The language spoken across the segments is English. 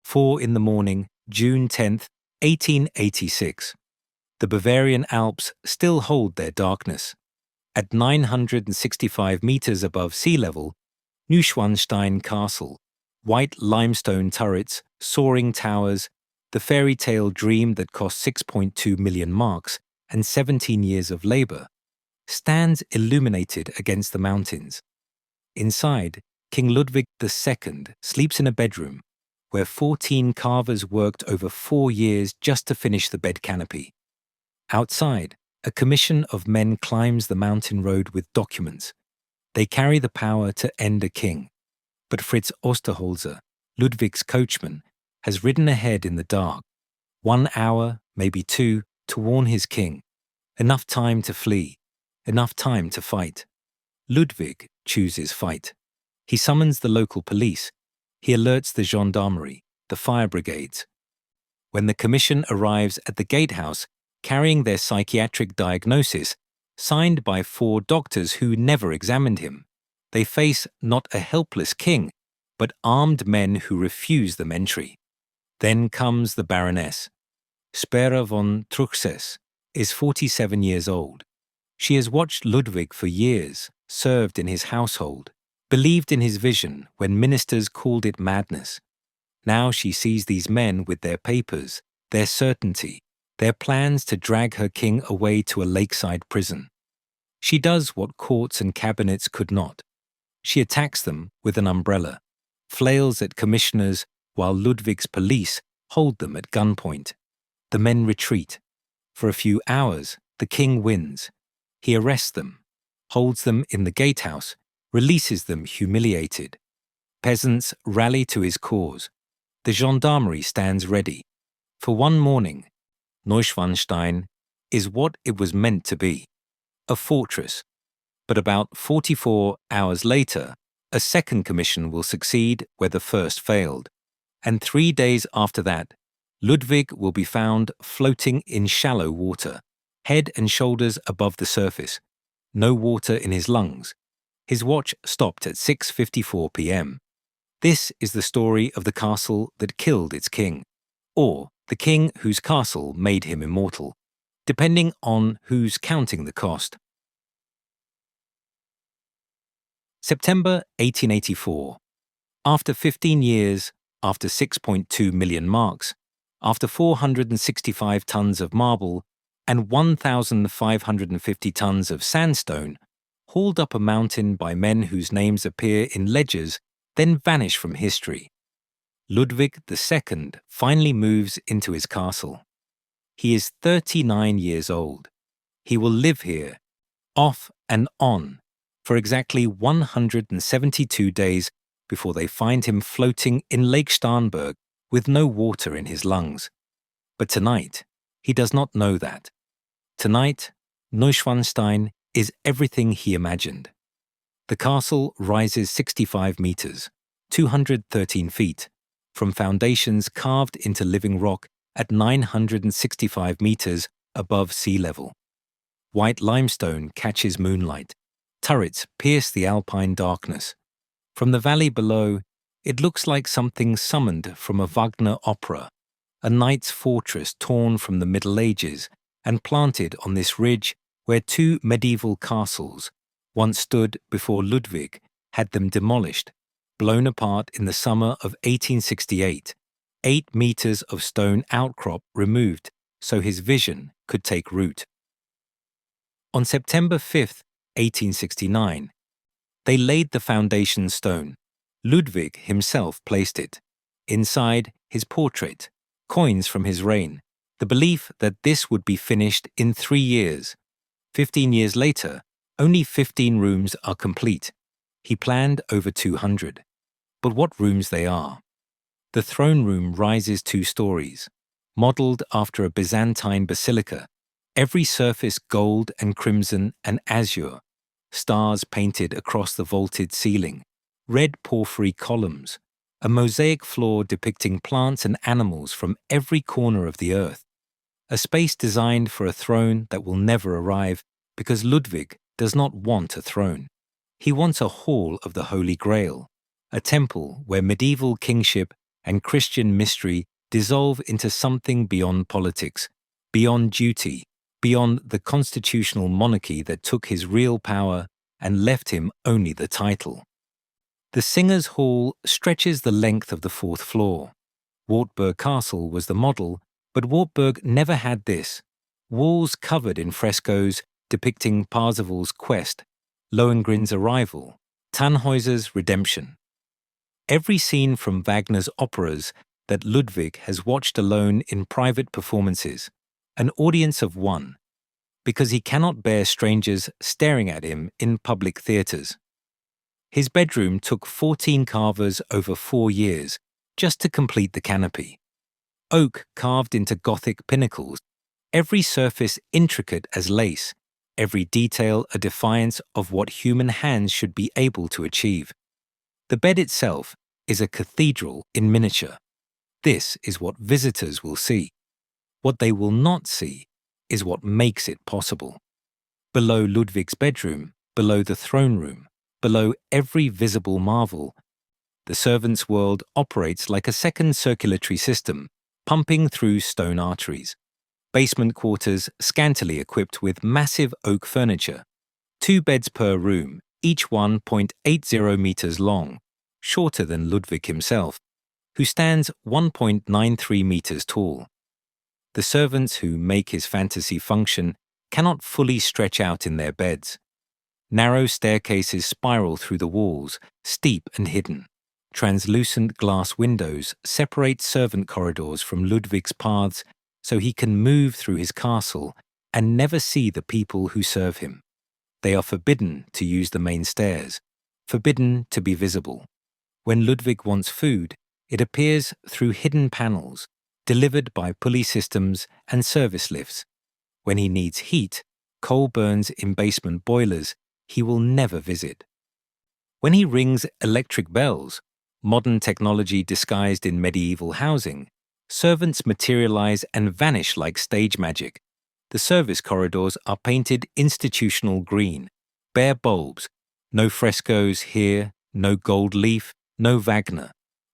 4 in the morning, June 10, 1886. The Bavarian Alps still hold their darkness. At 965 meters above sea level, Neuschwanstein Castle, white limestone turrets, soaring towers, the fairy tale dream that cost 6.2 million marks and 17 years of labor, stands illuminated against the mountains. Inside, King Ludwig II sleeps in a bedroom where 14 carvers worked over 4 years just to finish the bed canopy. Outside, a commission of men climbs the mountain road with documents. They carry the power to end a king. But Fritz Osterholzer, Ludwig's coachman, has ridden ahead in the dark. 1 hour, maybe 2, to warn his king. Enough time to flee. Enough time to fight. Ludwig chooses fight. He summons the local police. He alerts the gendarmerie, the fire brigades. When the commission arrives at the gatehouse, carrying their psychiatric diagnosis, signed by 4 doctors who never examined him, they face not a helpless king, but armed men who refuse them entry. Then comes the Baroness. Spera von Truchsess is 47 years old. She has watched Ludwig for years, served in his household, believed in his vision when ministers called it madness. Now she sees these men with their papers, their certainty, their plans to drag her king away to a lakeside prison. She does what courts and cabinets could not. She attacks them with an umbrella, flails at commissioners while Ludwig's police hold them at gunpoint. The men retreat. For a few hours, the king wins. He arrests them, holds them in the gatehouse, releases them humiliated. Peasants rally to his cause. The gendarmerie stands ready. For one morning, Neuschwanstein is what it was meant to be, a fortress. But about 44 hours later, a second commission will succeed where the first failed. And 3 days after that, Ludwig will be found floating in shallow water, head and shoulders above the surface, no water in his lungs. His watch stopped at 6:54 p.m. This is the story of the castle that killed its king, or the king whose castle made him immortal, depending on who's counting the cost. September 1884. After 15 years, after 6.2 million marks, after 465 tons of marble and 1,550 tons of sandstone, hauled up a mountain by men whose names appear in ledgers, then vanish from history, Ludwig II finally moves into his castle. He is 39 years old. He will live here, off and on, for exactly 172 days before they find him floating in Lake Starnberg with no water in his lungs. But tonight, he does not know that. Tonight, Neuschwanstein is everything he imagined. The castle rises 65 meters, 213 feet, from foundations carved into living rock at 965 meters above sea level. White limestone catches moonlight. Turrets pierce the alpine darkness. From the valley below, it looks like something summoned from a Wagner opera, a knight's fortress torn from the Middle Ages and planted on this ridge where 2 medieval castles once stood before Ludwig had them demolished, blown apart in the summer of 1868, 8 meters of stone outcrop removed so his vision could take root. On September 5, 1869, they laid the foundation stone. Ludwig himself placed it. Inside, his portrait, coins from his reign, the belief that this would be finished in 3 years. 15 years later, only 15 rooms are complete. He planned over 200. But what rooms they are. The throne room rises 2 stories, modelled after a Byzantine basilica, every surface gold and crimson and azure, stars painted across the vaulted ceiling, red porphyry columns, a mosaic floor depicting plants and animals from every corner of the earth, a space designed for a throne that will never arrive because Ludwig does not want a throne. He wants a hall of the Holy Grail, a temple where medieval kingship and Christian mystery dissolve into something beyond politics, beyond duty, beyond the constitutional monarchy that took his real power and left him only the title. The Singers' Hall stretches the length of the 4th floor. Wartburg Castle was the model, but Wartburg never had this: walls covered in frescoes depicting Parsifal's quest, Lohengrin's arrival, Tannhäuser's redemption. Every scene from Wagner's operas that Ludwig has watched alone in private performances, an audience of one, because he cannot bear strangers staring at him in public theatres. His bedroom took 14 carvers over 4 years just to complete the canopy. Oak carved into Gothic pinnacles, every surface intricate as lace, every detail a defiance of what human hands should be able to achieve. The bed itself is a cathedral in miniature. This is what visitors will see. What they will not see is what makes it possible. Below Ludwig's bedroom, below the throne room, below every visible marvel, the servants' world operates like a second circulatory system, pumping through stone arteries. Basement quarters scantily equipped with massive oak furniture, 2 beds per room, each 1.80 meters long, shorter than Ludwig himself, who stands 1.93 meters tall. The servants who make his fantasy function cannot fully stretch out in their beds. Narrow staircases spiral through the walls, steep and hidden. Translucent glass windows separate servant corridors from Ludwig's paths so he can move through his castle and never see the people who serve him. They are forbidden to use the main stairs, forbidden to be visible. When Ludwig wants food, it appears through hidden panels, delivered by pulley systems and service lifts. When he needs heat, coal burns in basement boilers he will never visit. When he rings electric bells, modern technology disguised in medieval housing, servants materialize and vanish like stage magic. The service corridors are painted institutional green, bare bulbs, no frescoes here, no gold leaf, no Wagner,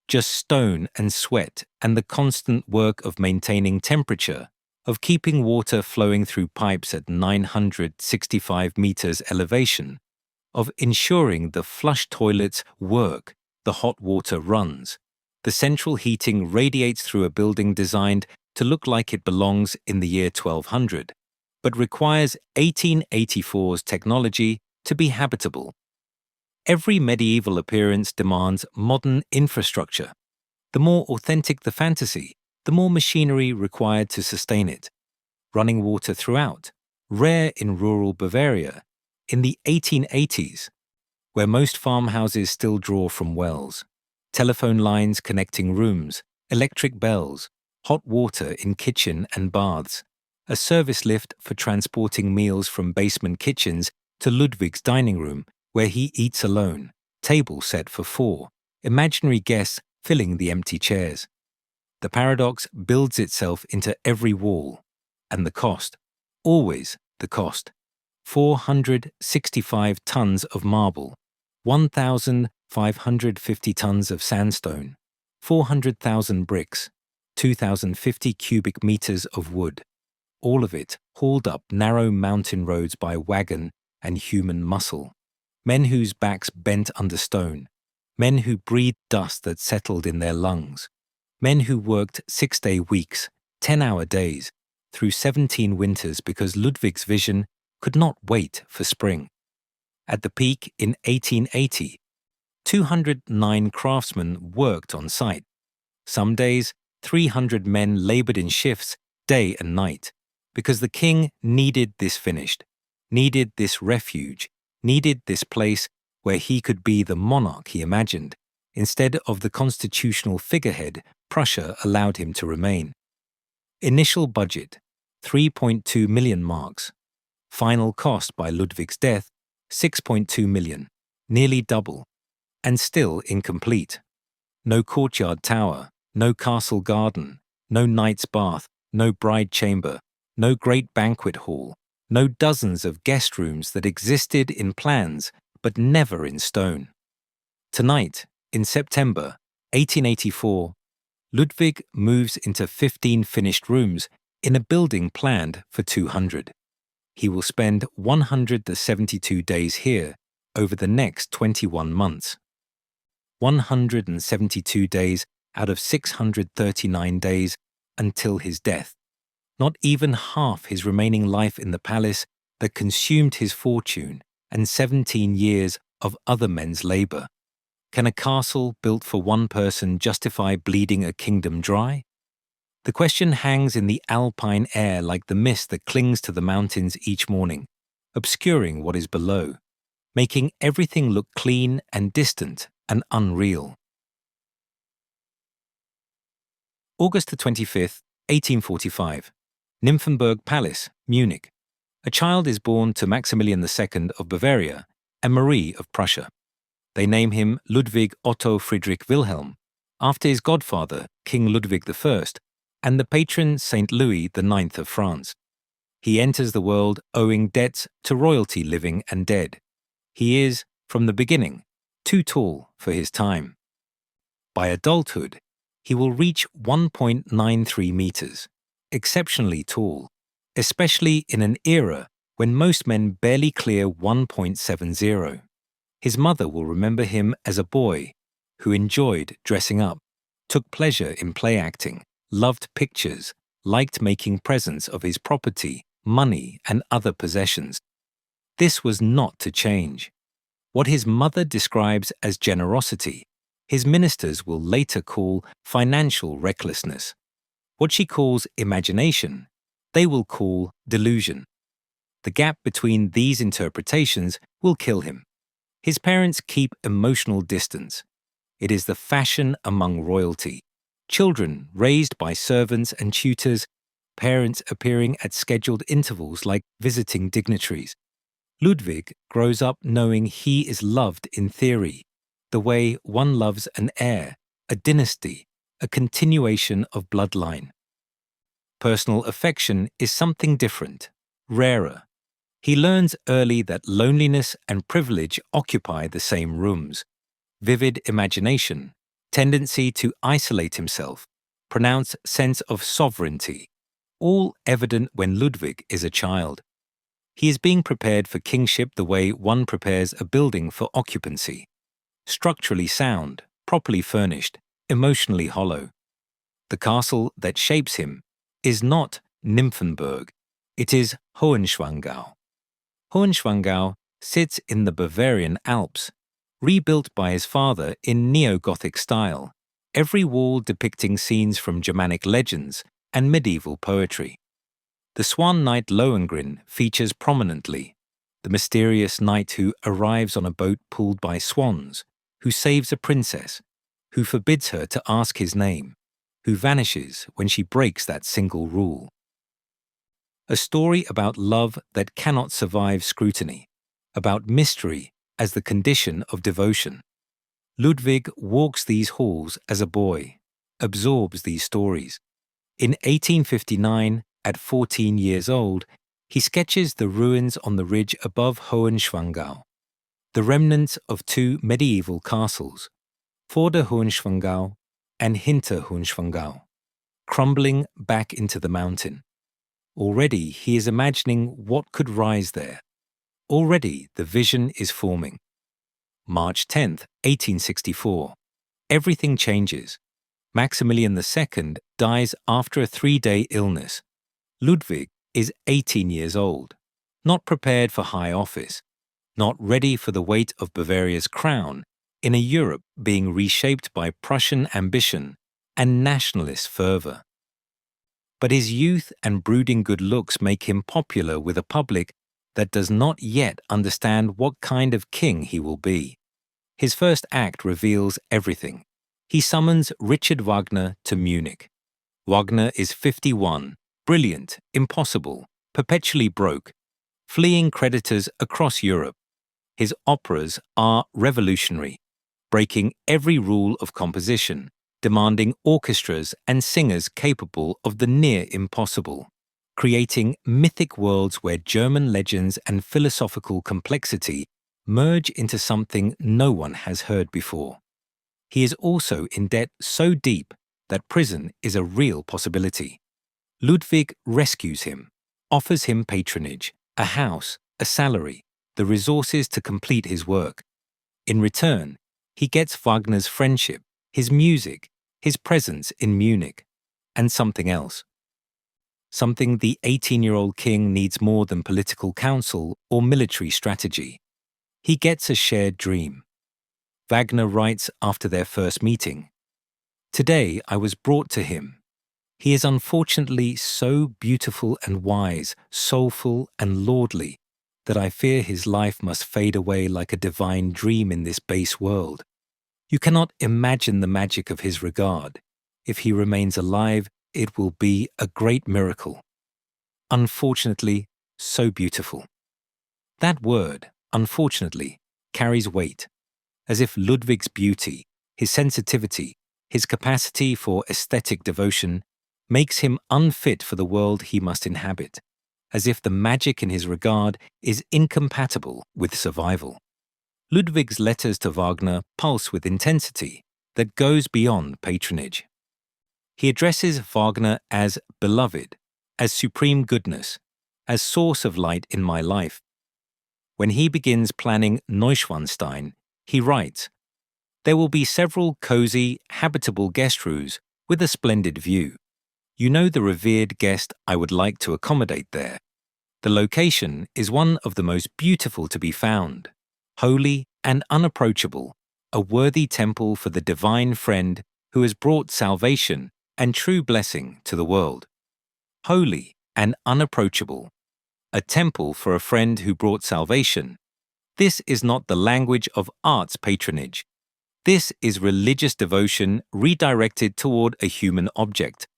just stone and sweat and the constant work of maintaining temperature, of keeping water flowing through pipes at 965 meters elevation, of ensuring the flush toilets work, the hot water runs. The central heating radiates through a building designed to look like it belongs in the year 1200, but requires 1884's technology to be habitable. Every medieval appearance demands modern infrastructure. The more authentic the fantasy, the more machinery required to sustain it. Running water throughout, rare in rural Bavaria, in the 1880s, where most farmhouses still draw from wells. Telephone lines connecting rooms, electric bells, hot water in kitchen and baths, a service lift for transporting meals from basement kitchens to Ludwig's dining room, where he eats alone, table set for 4, imaginary guests filling the empty chairs. The paradox builds itself into every wall. And the cost, always the cost. 465 tons of marble, 1,550 tons of sandstone, 400,000 bricks, 2,050 cubic meters of wood, all of it hauled up narrow mountain roads by wagon and human muscle. Men whose backs bent under stone, men who breathed dust that settled in their lungs, men who worked 6-day weeks, 10-hour days, through 17 winters because Ludwig's vision could not wait for spring. At the peak in 1880, 209 craftsmen worked on site. Some days, 300 men labored in shifts day and night, because the king needed this finished, needed this refuge, needed this place where he could be the monarch he imagined, instead of the constitutional figurehead Prussia allowed him to remain. Initial budget, 3.2 million marks. Final cost by Ludwig's death, 6.2 million, nearly double, and still incomplete. No courtyard tower, no castle garden, no knight's bath, no bride chamber, no great banquet hall, no dozens of guest rooms that existed in plans but never in stone. Tonight, in September 1884, Ludwig moves into 15 finished rooms in a building planned for 200. He will spend 172 days here over the next 21 months. 172 days out of 639 days until his death. Not even half his remaining life in the palace that consumed his fortune and 17 years of other men's labor. Can a castle built for one person justify bleeding a kingdom dry? The question hangs in the alpine air like the mist that clings to the mountains each morning, obscuring what is below, making everything look clean and distant and unreal. August 25th, 1845. Nymphenburg Palace, Munich. A child is born to Maximilian II of Bavaria and Marie of Prussia. They name him Ludwig Otto Friedrich Wilhelm, after his godfather, King Ludwig I, and the patron Saint Louis IX of France. He enters the world owing debts to royalty living and dead. He is, from the beginning, too tall for his time. By adulthood, he will reach 1.93 meters, exceptionally tall, especially in an era when most men barely clear 1.70. His mother will remember him as a boy who enjoyed dressing up, took pleasure in play acting, loved pictures, liked making presents of his property, money, and other possessions. This was not to change. What his mother describes as generosity, his ministers will later call financial recklessness. What she calls imagination, they will call delusion. The gap between these interpretations will kill him. His parents keep emotional distance. It is the fashion among royalty. Children raised by servants and tutors, parents appearing at scheduled intervals like visiting dignitaries. Ludwig grows up knowing he is loved in theory, the way one loves an heir, a dynasty, a continuation of bloodline. Personal affection is something different, rarer. He learns early that loneliness and privilege occupy the same rooms. Vivid imagination, tendency to isolate himself, pronounced sense of sovereignty, all evident when Ludwig is a child. He is being prepared for kingship the way one prepares a building for occupancy. Structurally sound, properly furnished, emotionally hollow. The castle that shapes him is not Nymphenburg, it is Hohenschwangau. Hohenschwangau sits in the Bavarian Alps, rebuilt by his father in neo-Gothic style, every wall depicting scenes from Germanic legends and medieval poetry. The Swan Knight Lohengrin features prominently, the mysterious knight who arrives on a boat pulled by swans, who saves a princess, who forbids her to ask his name, who vanishes when she breaks that single rule. A story about love that cannot survive scrutiny, about mystery as the condition of devotion. Ludwig walks these halls as a boy, absorbs these stories. In 1859, at 14 years old, he sketches the ruins on the ridge above Hohenschwangau, the remnants of two medieval castles, Vorder Hohenschwangau and Hinter Hohenschwangau, crumbling back into the mountain. Already he is imagining what could rise there. Already the vision is forming. March 10th, 1864. Everything changes. Maximilian II dies after a 3-day illness. Ludwig is 18 years old, not prepared for high office, not ready for the weight of Bavaria's crown in a Europe being reshaped by Prussian ambition and nationalist fervor. But his youth and brooding good looks make him popular with a public that does not yet understand what kind of king he will be. His first act reveals everything. He summons Richard Wagner to Munich. Wagner is 51, brilliant, impossible, perpetually broke, fleeing creditors across Europe. His operas are revolutionary, breaking every rule of composition, demanding orchestras and singers capable of the near impossible, creating mythic worlds where German legends and philosophical complexity merge into something no one has heard before. He is also in debt so deep that prison is a real possibility. Ludwig rescues him, offers him patronage, a house, a salary, the resources to complete his work. In return, he gets Wagner's friendship, his music, his presence in Munich, and something else. Something the 18-year-old king needs more than political counsel or military strategy. He gets a shared dream. Wagner writes after their first meeting, "Today I was brought to him. He is unfortunately so beautiful and wise, soulful and lordly, that I fear his life must fade away like a divine dream in this base world. You cannot imagine the magic of his regard. If he remains alive, it will be a great miracle. Unfortunately, so beautiful." That word, unfortunately, carries weight, as if Ludwig's beauty, his sensitivity, his capacity for aesthetic devotion makes him unfit for the world he must inhabit, as if the magic in his regard is incompatible with survival. Ludwig's letters to Wagner pulse with intensity that goes beyond patronage. He addresses Wagner as beloved, as supreme goodness, as source of light in my life. When he begins planning Neuschwanstein, he writes, "There will be several cozy, habitable guest rooms with a splendid view. You know the revered guest I would like to accommodate there. The location is one of the most beautiful to be found, holy and unapproachable, a worthy temple for the divine friend who has brought salvation and true blessing to the world. Holy and unapproachable, a temple for a friend who brought salvation. This is not the language of arts patronage. This is religious devotion redirected toward a human object.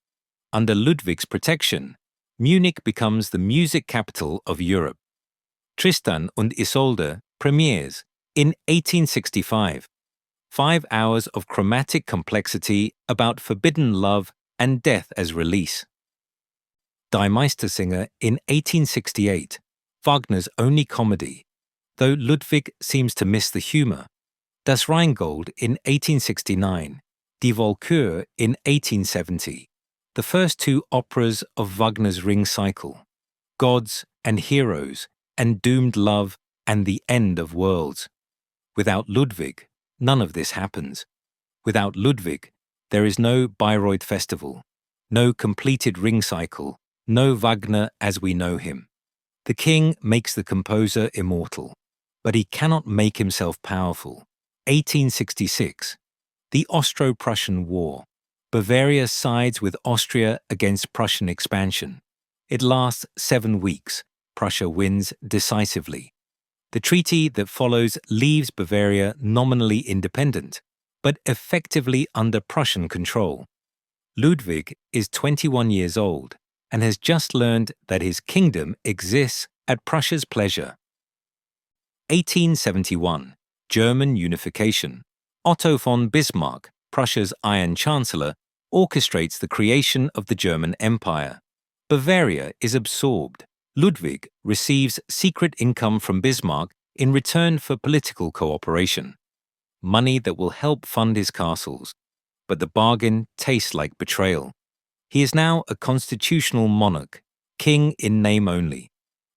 Under Ludwig's protection, Munich becomes the music capital of Europe. Tristan und Isolde premieres in 1865. 5 hours of chromatic complexity about forbidden love and death as release. Die Meistersinger in 1868, Wagner's only comedy, though Ludwig seems to miss the humor. Das Rheingold in 1869, Die Walküre in 1870, the first two operas of Wagner's Ring cycle, Gods and Heroes and Doomed Love and the End of Worlds. Without Ludwig, none of this happens. Without Ludwig, there is no Bayreuth Festival, no completed Ring cycle, no Wagner as we know him. The king makes the composer immortal, but he cannot make himself powerful. 1866. The Austro-Prussian War. Bavaria sides with Austria against Prussian expansion. It lasts 7 weeks. Prussia wins decisively. The treaty that follows leaves Bavaria nominally independent, but effectively under Prussian control. Ludwig is 21 years old and has just learned that his kingdom exists at Prussia's pleasure. 1871. German unification. Otto von Bismarck, Prussia's Iron Chancellor, orchestrates the creation of the German Empire. Bavaria is absorbed. Ludwig receives secret income from Bismarck in return for political cooperation. Money that will help fund his castles. But the bargain tastes like betrayal. He is now a constitutional monarch, king in name only,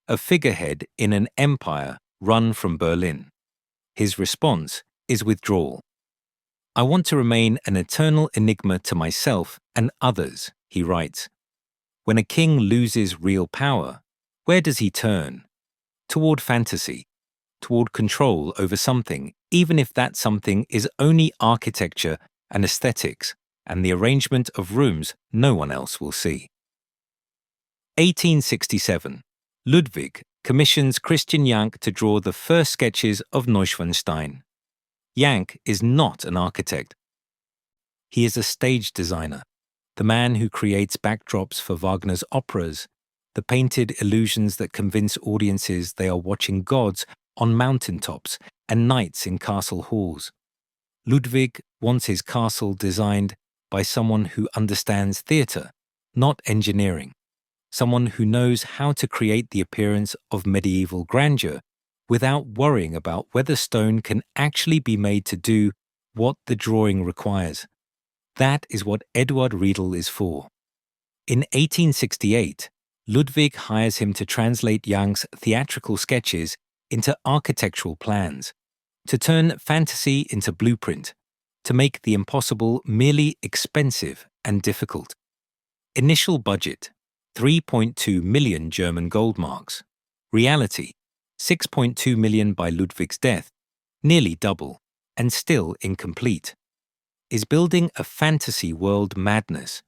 a figurehead in an empire run from Berlin. His response is withdrawal. "I want to remain an eternal enigma to myself and others," he writes. When a king loses real power, where does he turn? Toward fantasy, toward control over something, even if that something is only architecture and aesthetics and the arrangement of rooms no one else will see. 1867. Ludwig commissions Christian Jank to draw the first sketches of Neuschwanstein. Jank is not an architect. He is a stage designer, the man who creates backdrops for Wagner's operas, the painted illusions that convince audiences they are watching gods on mountaintops and knights in castle halls. Ludwig wants his castle designed by someone who understands theatre, not engineering, someone who knows how to create the appearance of medieval grandeur without worrying about whether stone can actually be made to do what the drawing requires. That is what Eduard Riedel is for. In 1868, Ludwig hires him to translate Young's theatrical sketches into architectural plans, to turn fantasy into blueprint, to make the impossible merely expensive and difficult. Initial budget, 3.2 million German gold marks. Reality, 6.2 million by Ludwig's death, nearly double, and still incomplete. Is building a fantasy world madness?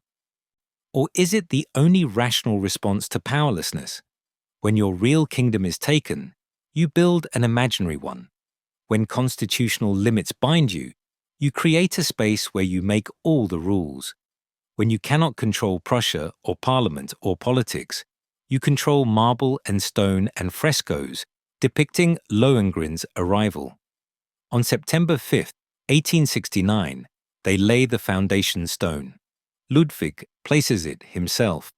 Or is it the only rational response to powerlessness? When your real kingdom is taken, you build an imaginary one. When constitutional limits bind you, you create a space where you make all the rules. When you cannot control Prussia or parliament or politics, you control marble and stone and frescoes depicting Lohengrin's arrival. On September 5, 1869, they lay the foundation stone. Ludwig places it himself.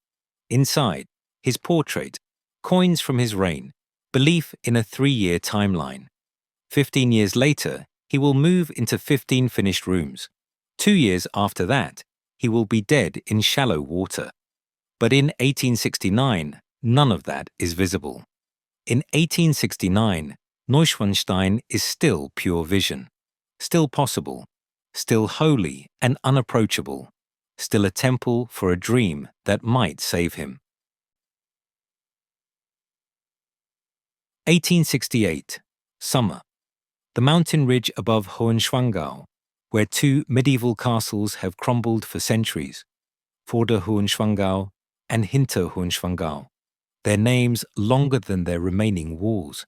Inside, his portrait, coins from his reign, belief in a 3-year timeline. 15 years later, he will move into 15 finished rooms. 2 years after that, he will be dead in shallow water. But in 1869, none of that is visible. In 1869, Neuschwanstein is still pure vision, still possible, still holy and unapproachable, still a temple for a dream that might save him. 1868, summer. The mountain ridge above Hohenschwangau, where 2 medieval castles have crumbled for centuries, Vorder Hohenschwangau and Hinter Hohenschwangau, their names longer than their remaining walls.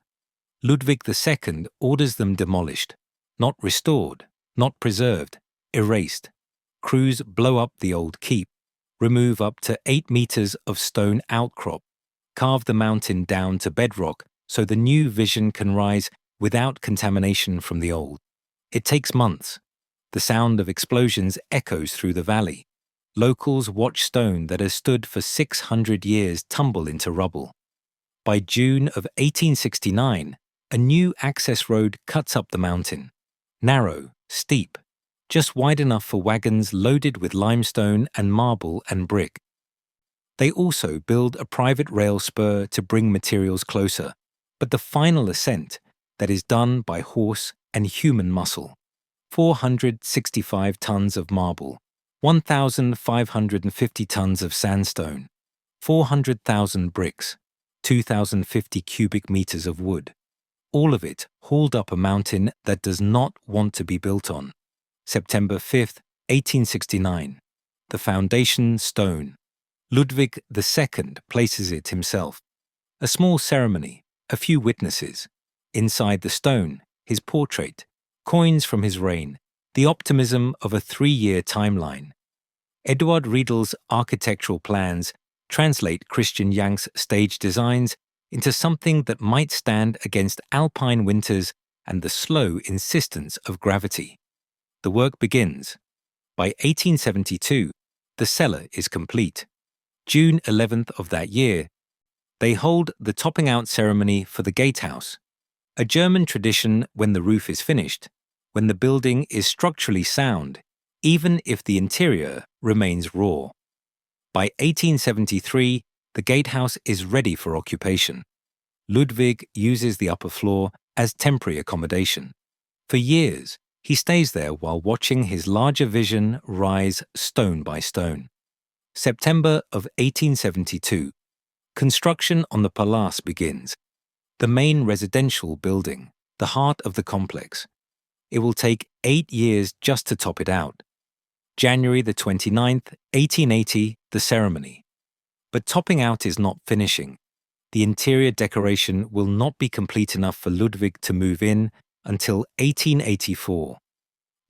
Ludwig II orders them demolished, not restored, not preserved, erased. Crews blow up the old keep, remove up to 8 meters of stone outcrop, carve the mountain down to bedrock so the new vision can rise without contamination from the old. It takes months. The sound of explosions echoes through the valley. Locals watch stone that has stood for 600 years tumble into rubble. By June of 1869, a new access road cuts up the mountain. Narrow, steep, just wide enough for wagons loaded with limestone and marble and brick. They also build a private rail spur to bring materials closer, but the final ascent, that is done by horse and human muscle. 465 tons of marble, 1,550 tons of sandstone, 400,000 bricks, 2,050 cubic meters of wood. All of it hauled up a mountain that does not want to be built on. September 5, 1869. The foundation stone. Ludwig II places it himself. A small ceremony, a few witnesses. Inside the stone, his portrait, coins from his reign, the optimism of a 3-year timeline. Eduard Riedel's architectural plans translate Christian Young's stage designs into something that might stand against alpine winters and the slow insistence of gravity. The work begins. By 1872, the cellar is complete. June 11th of that year, they hold the topping out ceremony for the gatehouse, a German tradition when the roof is finished, when the building is structurally sound, even if the interior remains raw. By 1873, the gatehouse is ready for occupation. Ludwig uses the upper floor as temporary accommodation. For years, he stays there while watching his larger vision rise stone by stone. September of 1872. Construction on the Palace begins. The main residential building, the heart of the complex. It will take 8 years just to top it out. January the 29th, 1880, the ceremony. But topping out is not finishing. The interior decoration will not be complete enough for Ludwig to move in until 1884.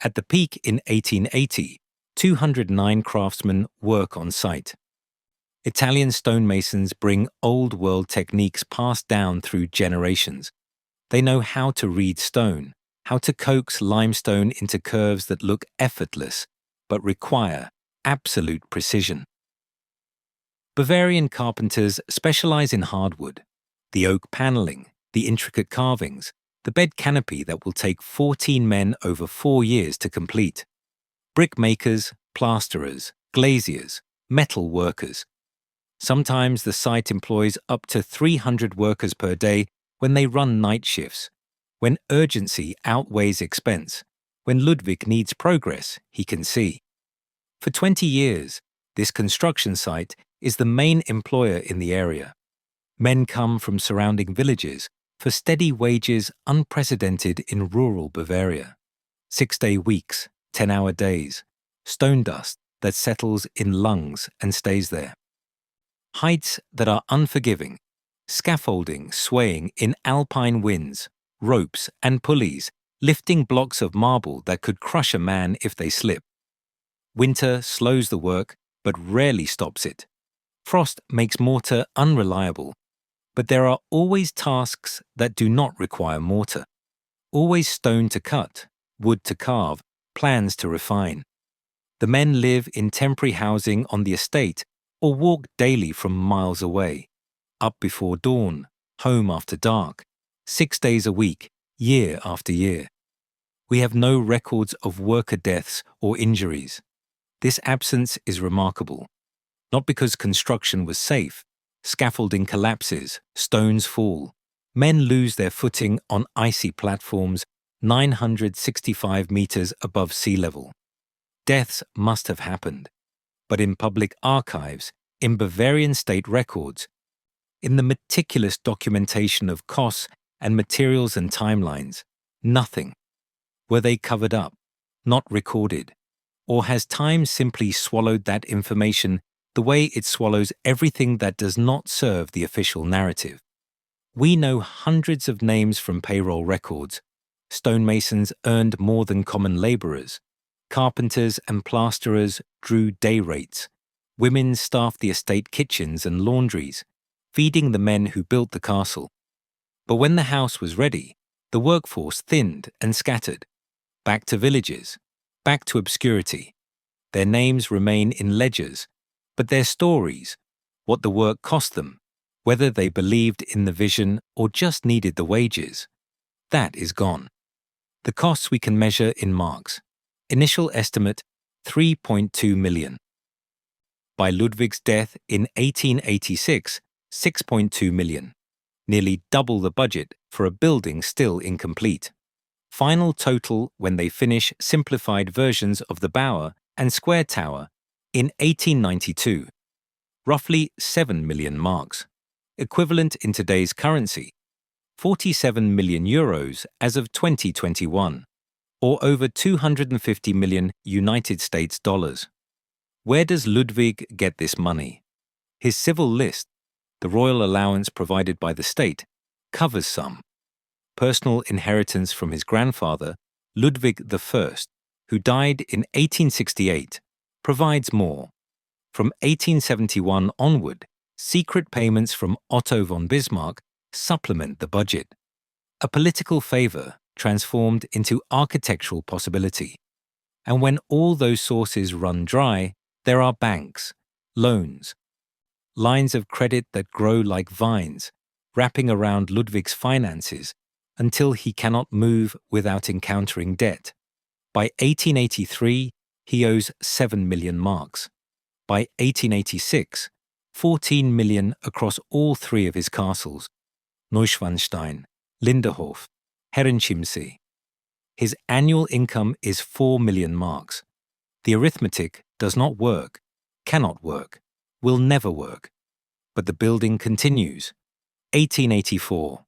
At the peak in 1880, 209 craftsmen work on site. Italian stonemasons bring old-world techniques passed down through generations. They know how to read stone, how to coax limestone into curves that look effortless, but require absolute precision. Bavarian carpenters specialize in hardwood, the oak paneling, the intricate carvings, the bed canopy that will take 14 men over 4 years to complete. Brickmakers, plasterers, glaziers, metal workers. Sometimes the site employs up to 300 workers per day when they run night shifts, when urgency outweighs expense, when Ludwig needs progress he can see. For 20 years, this construction site is the main employer in the area. Men come from surrounding villages for steady wages unprecedented in rural Bavaria. 6-day weeks, 10-hour days, stone dust that settles in lungs and stays there. Heights that are unforgiving, scaffolding swaying in alpine winds, ropes and pulleys lifting blocks of marble that could crush a man if they slip. Winter slows the work but rarely stops it. Frost makes mortar unreliable, but there are always tasks that do not require mortar. Always stone to cut, wood to carve, plans to refine. The men live in temporary housing on the estate or walk daily from miles away, up before dawn, home after dark, 6 days a week, year after year. We have no records of worker deaths or injuries. This absence is remarkable, not because construction was safe. Scaffolding collapses, stones fall. Men lose their footing on icy platforms 965 meters above sea level. Deaths must have happened, but in public archives, in Bavarian state records, in the meticulous documentation of costs and materials and timelines, nothing. Were they covered up, not recorded? Or has time simply swallowed that information the way it swallows everything that does not serve the official narrative? We know hundreds of names from payroll records. Stonemasons earned more than common laborers. Carpenters and plasterers drew day rates. Women staffed the estate kitchens and laundries, feeding the men who built the castle. But when the house was ready, the workforce thinned and scattered. Back to villages, back to obscurity. Their names remain in ledgers, but their stories, what the work cost them, whether they believed in the vision or just needed the wages, that is gone. The costs we can measure in marks. Initial estimate, 3.2 million. By Ludwig's death in 1886, 6.2 million. Nearly double the budget for a building still incomplete. Final total when they finish simplified versions of the Bower and Square Tower in 1892. Roughly 7 million marks, equivalent in today's currency, 47 million euros as of 2021, or over 250 million United States dollars. Where does Ludwig get this money? His civil list, the royal allowance provided by the state, covers some. Personal inheritance from his grandfather, Ludwig I, who died in 1868, provides more. From 1871 onward, secret payments from Otto von Bismarck supplement the budget. A political favor transformed into architectural possibility. And when all those sources run dry, there are banks, loans, lines of credit that grow like vines, wrapping around Ludwig's finances until he cannot move without encountering debt. By 1883, he owes 7 million marks. By 1886, 14 million across all three of his castles, Neuschwanstein, Linderhof, Herrenchiemsee. His annual income is 4 million marks. The arithmetic does not work, cannot work, will never work. But the building continues. 1884.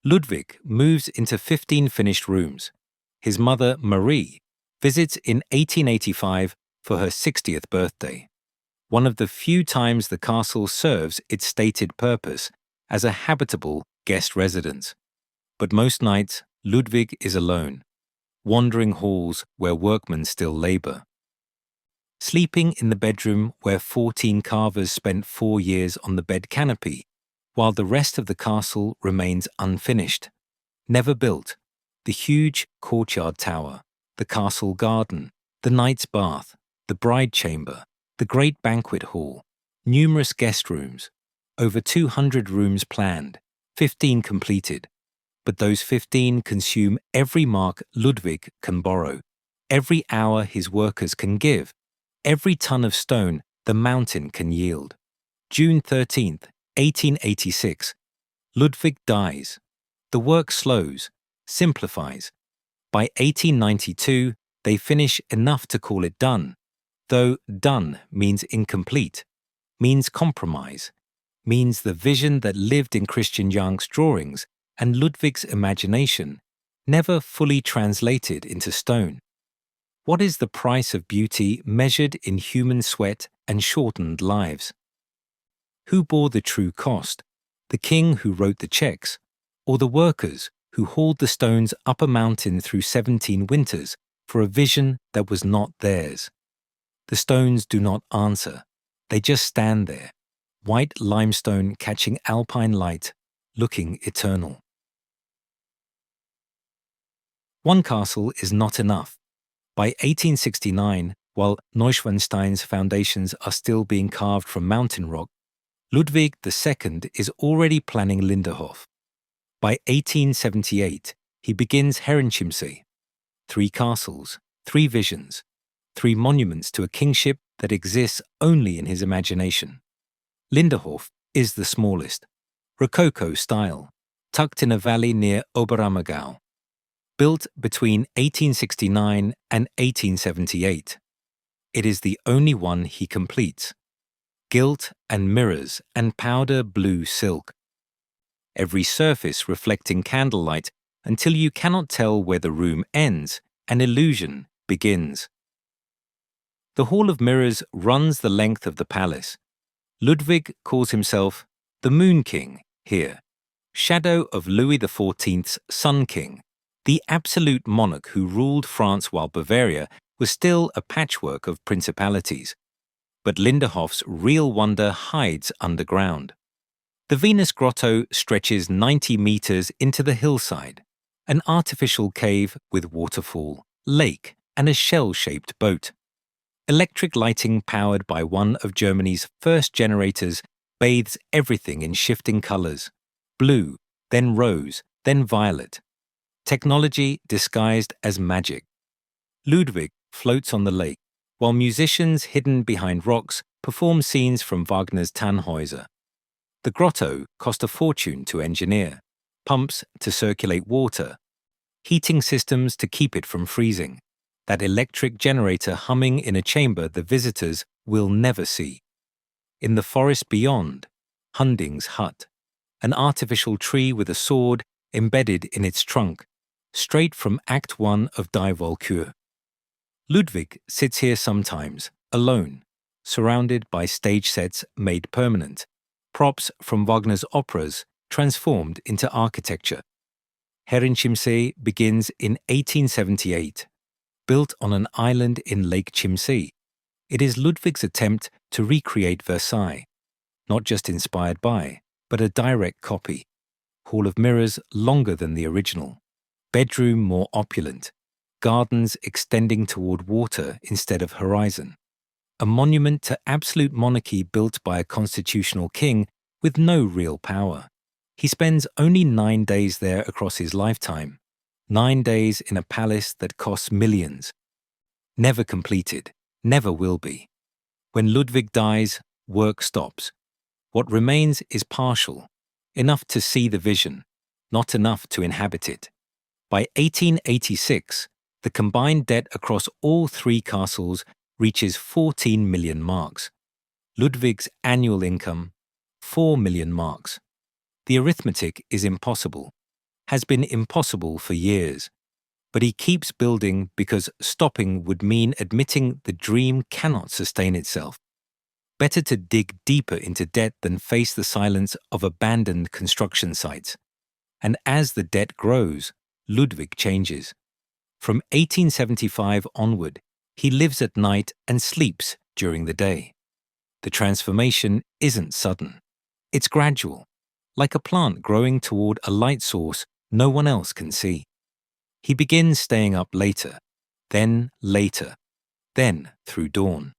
Ludwig moves into 15 finished rooms. His mother, Marie, visits in 1885 for her 60th birthday. One of the few times the castle serves its stated purpose as a habitable guest residence. But most nights, Ludwig is alone, wandering halls where workmen still labor. Sleeping in the bedroom where 14 carvers spent 4 years on the bed canopy, while the rest of the castle remains unfinished. Never built, the huge courtyard tower, the castle garden, the knight's bath, the bride chamber, the great banquet hall, numerous guest rooms, over 200 rooms planned, 15 completed. But those 15 consume every mark Ludwig can borrow, every hour his workers can give, every ton of stone the mountain can yield. June 13th, 1886. Ludwig dies. The work slows, simplifies. By 1892, they finish enough to call it done, though done means incomplete, means compromise, means the vision that lived in Christian Jahn's drawings and Ludwig's imagination never fully translated into stone. What is the price of beauty measured in human sweat and shortened lives? Who bore the true cost, the king who wrote the checks, or the workers who hauled the stones up a mountain through 17 winters for a vision that was not theirs? The stones do not answer. They just stand there, white limestone catching alpine light, looking eternal. One castle is not enough. By 1869, while Neuschwanstein's foundations are still being carved from mountain rock, Ludwig II is already planning Linderhof. By 1878, he begins Herrenchiemsee. 3 castles, 3 visions, 3 monuments to a kingship that exists only in his imagination. Linderhof is the smallest, Rococo style, tucked in a valley near Oberammergau. Built between 1869 and 1878. It is the only one he completes. Gilt and mirrors and powder blue silk. Every surface reflecting candlelight until you cannot tell where the room ends and illusion begins. The Hall of Mirrors runs the length of the palace. Ludwig calls himself the Moon King here, shadow of Louis XIV's Sun King, the absolute monarch who ruled France while Bavaria was still a patchwork of principalities. But Linderhof's real wonder hides underground. The Venus Grotto stretches 90 meters into the hillside, an artificial cave with waterfall, lake, and a shell-shaped boat. Electric lighting powered by one of Germany's first generators bathes everything in shifting colors, blue, then rose, then violet. Technology disguised as magic. Ludwig floats on the lake, while musicians hidden behind rocks perform scenes from Wagner's Tannhäuser. The grotto cost a fortune to engineer, pumps to circulate water, heating systems to keep it from freezing, that electric generator humming in a chamber the visitors will never see. In the forest beyond, Hunding's hut, an artificial tree with a sword embedded in its trunk, straight from Act 1 of Die Walküre. Ludwig sits here sometimes, alone, surrounded by stage sets made permanent, props from Wagner's operas transformed into architecture. Herrenchiemsee begins in 1878. Built on an island in Lake Chiemsee, it is Ludwig's attempt to recreate Versailles, not just inspired by, but a direct copy. Hall of Mirrors longer than the original. Bedroom more opulent, gardens extending toward water instead of horizon. A monument to absolute monarchy built by a constitutional king with no real power. He spends only 9 days there across his lifetime. 9 days in a palace that costs millions. Never completed, never will be. When Ludwig dies, work stops. What remains is partial, enough to see the vision, not enough to inhabit it. By 1886, the combined debt across all 3 castles reaches 14 million marks. Ludwig's annual income, 4 million marks. The arithmetic is impossible, has been impossible for years. But he keeps building because stopping would mean admitting the dream cannot sustain itself. Better to dig deeper into debt than face the silence of abandoned construction sites. And as the debt grows, Ludwig changes. From 1875 onward, he lives at night and sleeps during the day. The transformation isn't sudden. It's gradual, like a plant growing toward a light source no one else can see. He begins staying up later, then later, then through dawn.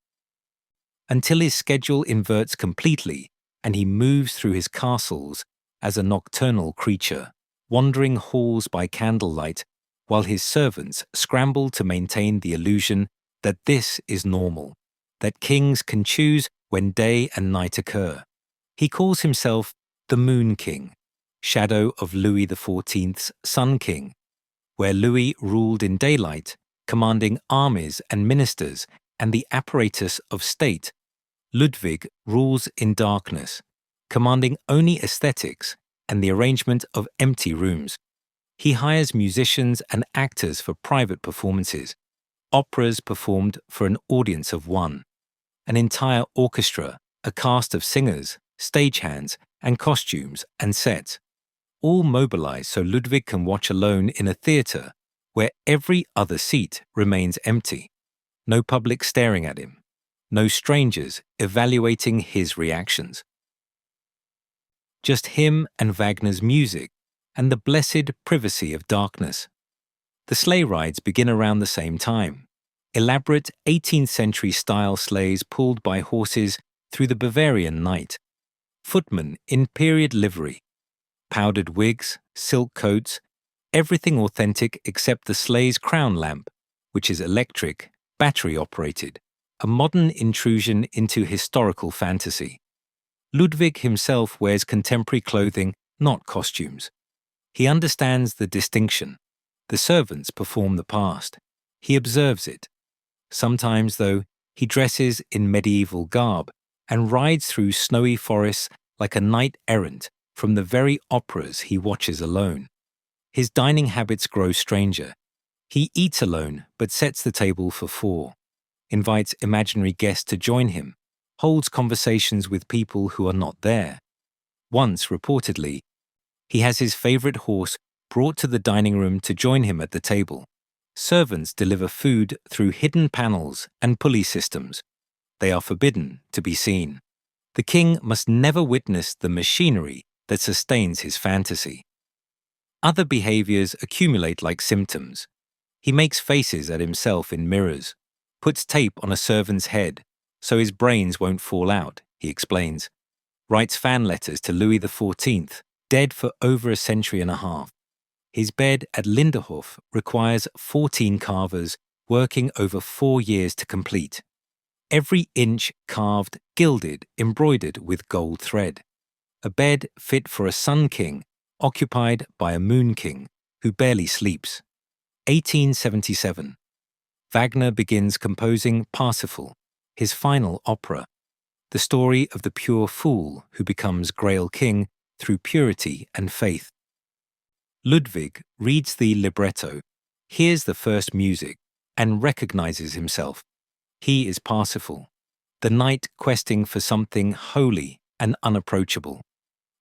Until his schedule inverts completely and he moves through his castles as a nocturnal creature, wandering halls by candlelight while his servants scramble to maintain the illusion that this is normal, that kings can choose when day and night occur. He calls himself the Moon King, shadow of Louis XIV's Sun King, where Louis ruled in daylight, commanding armies and ministers and the apparatus of state. Ludwig rules in darkness, commanding only aesthetics and the arrangement of empty rooms. He hires musicians and actors for private performances, operas performed for an audience of one, an entire orchestra, a cast of singers, stagehands, and costumes and sets, all mobilized so Ludwig can watch alone in a theatre where every other seat remains empty. No public staring at him, no strangers evaluating his reactions. Just him and Wagner's music and the blessed privacy of darkness. The sleigh rides begin around the same time. Elaborate 18th century style sleighs pulled by horses through the Bavarian night. Footmen in period livery. Powdered wigs, silk coats, everything authentic except the sleigh's crown lamp, which is electric, battery-operated, a modern intrusion into historical fantasy. Ludwig himself wears contemporary clothing, not costumes. He understands the distinction. The servants perform the past. He observes it. Sometimes, though, he dresses in medieval garb and rides through snowy forests like a knight-errant from the very operas he watches alone. His dining habits grow stranger. He eats alone but sets the table for 4, invites imaginary guests to join him, holds conversations with people who are not there. Once, reportedly, he has his favorite horse brought to the dining room to join him at the table. Servants deliver food through hidden panels and pulley systems. They are forbidden to be seen. The king must never witness the machinery that sustains his fantasy. Other behaviors accumulate like symptoms. He makes faces at himself in mirrors, puts tape on a servant's head so his brains won't fall out, he explains, writes fan letters to Louis XIV, dead for over a century and a half. His bed at Linderhof requires 14 carvers working over 4 years to complete. Every inch carved, gilded, embroidered with gold thread. A bed fit for a sun king, occupied by a moon king, who barely sleeps. 1877. Wagner begins composing Parsifal, his final opera, the story of the pure fool who becomes Grail King through purity and faith. Ludwig reads the libretto, hears the first music, and recognizes himself. He is Parsifal, the knight questing for something holy and unapproachable,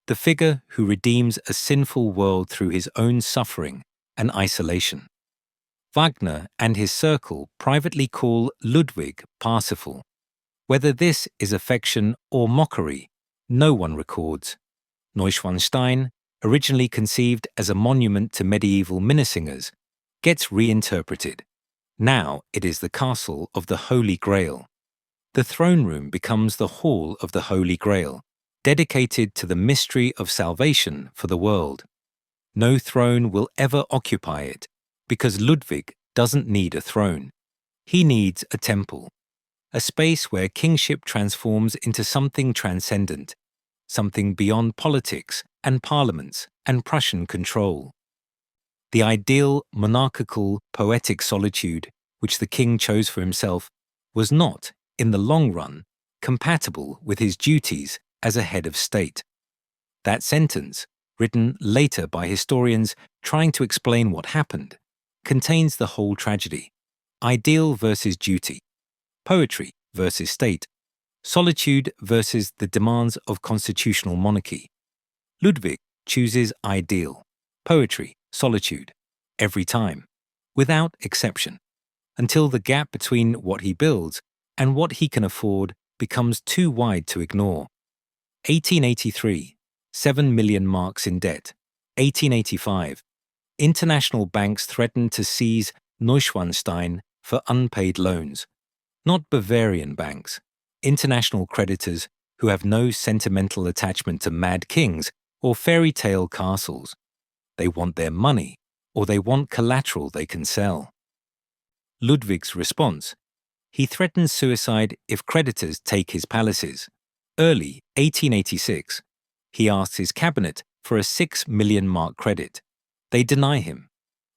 the figure who redeems a sinful world through his own suffering and isolation. Wagner and his circle privately call Ludwig Parsifal. Whether this is affection or mockery, no one records. Neuschwanstein, originally conceived as a monument to medieval minnesingers, gets reinterpreted. Now it is the castle of the Holy Grail. The throne room becomes the hall of the Holy Grail, dedicated to the mystery of salvation for the world. No throne will ever occupy it, because Ludwig doesn't need a throne. He needs a temple, a space where kingship transforms into something transcendent, something beyond politics and parliaments and Prussian control. The ideal monarchical poetic solitude which the king chose for himself was not, in the long run, compatible with his duties as a head of state. That sentence, written later by historians trying to explain what happened, contains the whole tragedy: ideal versus duty, poetry versus state, solitude versus the demands of constitutional monarchy. Ludwig chooses ideal, poetry, solitude, every time, without exception, until the gap between what he builds and what he can afford becomes too wide to ignore. 1883, 7 million marks in debt. 1885, international banks threatened to seize Neuschwanstein for unpaid loans. Not Bavarian banks, international creditors who have no sentimental attachment to mad kings or fairy tale castles. They want their money, or they want collateral they can sell. Ludwig's response: He threatens suicide if creditors take his palaces. Early 1886, he asks his cabinet for a 6 million mark credit. They deny him.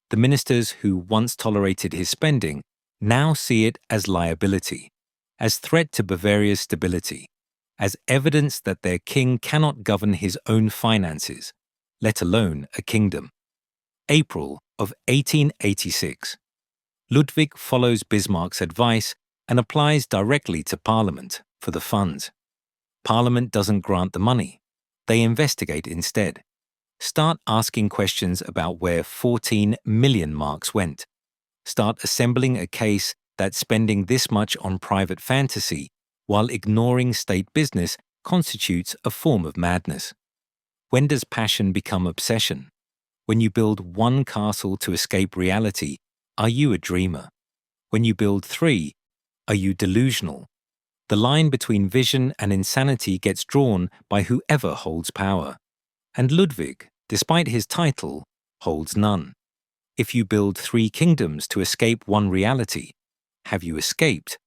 The ministers who once tolerated his spending now see it as liability, as threat to Bavaria's stability, as evidence that their king cannot govern his own finances, let alone a kingdom. April of 1886. Ludwig follows Bismarck's advice and applies directly to Parliament for the funds. Parliament doesn't grant the money. They investigate instead. Start asking questions about where 14 million marks went. Start assembling a case that spending this much on private fantasy while ignoring state business constitutes a form of madness. When does passion become obsession? When you build one castle to escape reality, are you a dreamer? When you build 3, are you delusional? The line between vision and insanity gets drawn by whoever holds power. And Ludwig, despite his title, holds none. If you build 3 kingdoms to escape one reality, have you escaped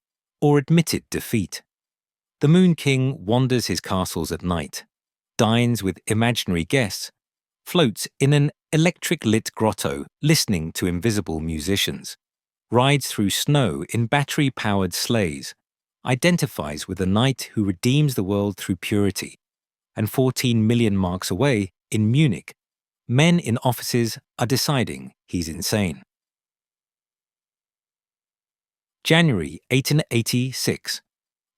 or admitted defeat? The Moon King wanders his castles at night, dines with imaginary guests, floats in an electric-lit grotto listening to invisible musicians, rides through snow in battery-powered sleighs, identifies with a knight who redeems the world through purity, and 14 million marks away, in Munich, men in offices are deciding he's insane. January 1886.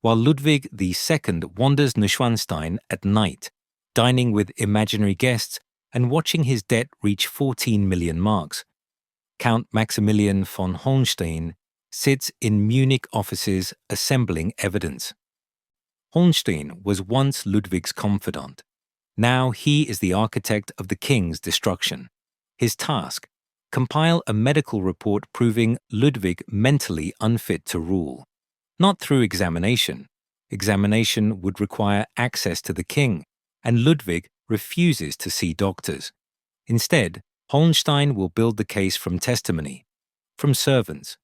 While Ludwig II wanders Neuschwanstein at night, dining with imaginary guests and watching his debt reach 14 million marks, Count Maximilian von Hohenstein sits in Munich offices assembling evidence. Hohenstein was once Ludwig's confidant. Now he is the architect of the king's destruction. His task: compile a medical report proving Ludwig mentally unfit to rule. Not through examination. Examination would require access to the king, and Ludwig refuses to see doctors. Instead, Hohenstein will build the case from testimony, from servants,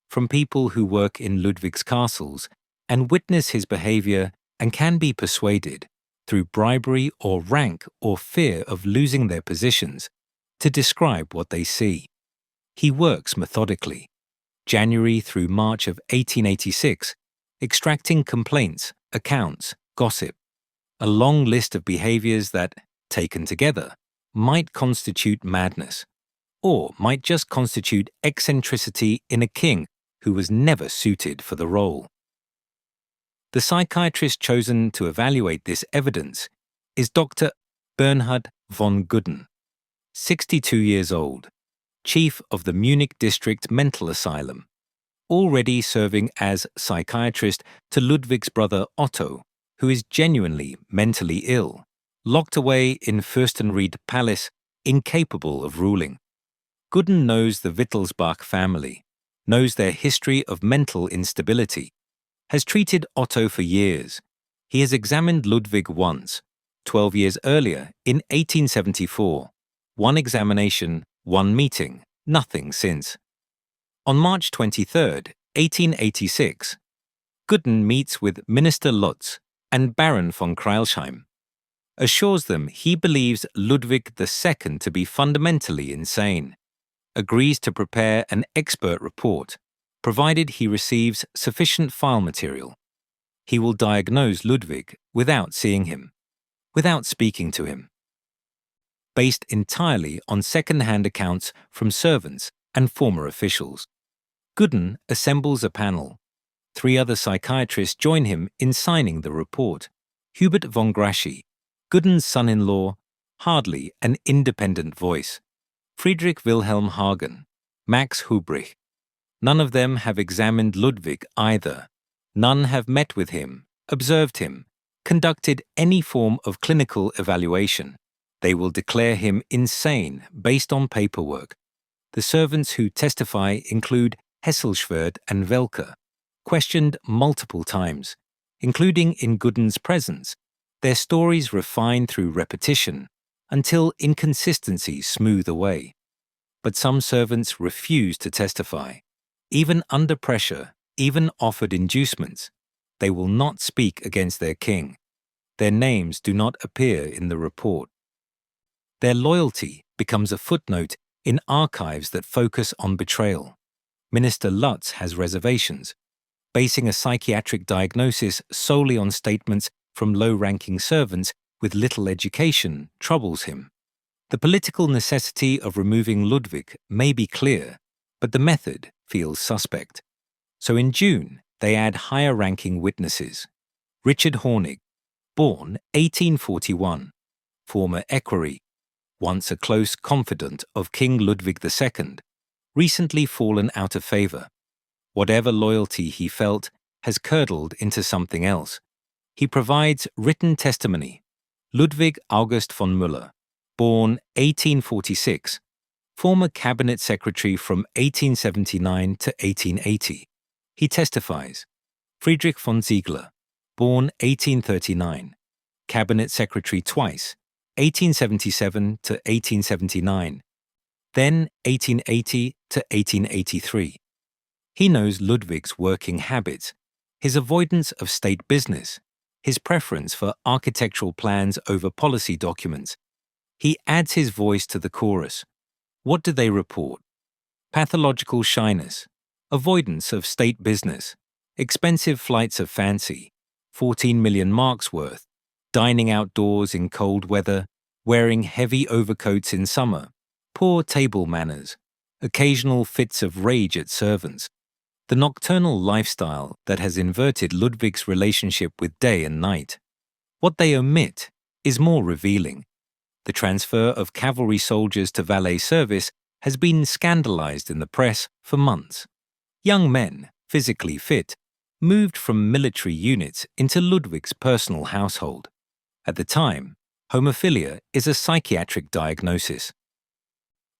from people who work in Ludwig's castles and witness his behavior and can be persuaded, through bribery or rank or fear of losing their positions, to describe what they see. He works methodically, January through March of 1886, extracting complaints, accounts, gossip, a long list of behaviors that, taken together, might constitute madness, or might just constitute eccentricity in a king who was never suited for the role. The psychiatrist chosen to evaluate this evidence is Dr. Bernhard von Gudden, 62 years old, chief of the Munich District Mental Asylum, already serving as psychiatrist to Ludwig's brother Otto, who is genuinely mentally ill, locked away in Fürstenried Palace, incapable of ruling. Gudden knows the Wittelsbach family, knows their history of mental instability, has treated Otto for years. He has examined Ludwig once, 12 years earlier, in 1874. One examination, one meeting, nothing since. On March 23, 1886, Gudden meets with Minister Lutz and Baron von Crailsheim, assures them he believes Ludwig II to be fundamentally insane, agrees to prepare an expert report, provided he receives sufficient file material. He will diagnose Ludwig without seeing him, without speaking to him. Based entirely on second-hand accounts from servants and former officials, Gudden assembles a panel. 3 other psychiatrists join him in signing the report. Hubert von Graschi, Gudden's son-in-law, hardly an independent voice. Friedrich Wilhelm Hagen, Max Hubrich. None of them have examined Ludwig either. None have met with him, observed him, conducted any form of clinical evaluation. They will declare him insane based on paperwork. The servants who testify include Hesselschwert and Welker, questioned multiple times, including in Gudden's presence, their stories refined through repetition until inconsistencies smooth away. But some servants refuse to testify. Even under pressure, even offered inducements. They will not speak against their king. Their names do not appear in the report. Their loyalty becomes a footnote in archives that focus on betrayal. Minister Lutz has reservations. Basing a psychiatric diagnosis solely on statements from low-ranking servants with little education troubles him. The political necessity of removing Ludwig may be clear, but the method feels suspect. So in June, they add higher-ranking witnesses. Richard Hornig, born 1841, former equerry, once a close confidant of King Ludwig II, recently fallen out of favor. Whatever loyalty he felt has curdled into something else. He provides written testimony. Ludwig August von Müller, born 1846, former cabinet secretary from 1879 to 1880. He testifies. Friedrich von Ziegler, born 1839, cabinet secretary twice, 1877 to 1879, then 1880 to 1883. He knows Ludwig's working habits, his avoidance of state business, his preference for architectural plans over policy documents. He adds his voice to the chorus. What do they report? Pathological shyness, avoidance of state business, expensive flights of fancy, 14 million marks worth, dining outdoors in cold weather, wearing heavy overcoats in summer, poor table manners, occasional fits of rage at servants, the nocturnal lifestyle that has inverted Ludwig's relationship with day and night. What they omit is more revealing. The transfer of cavalry soldiers to valet service has been scandalized in the press for months. Young men, physically fit, moved from military units into Ludwig's personal household. At the time, homophilia is a psychiatric diagnosis.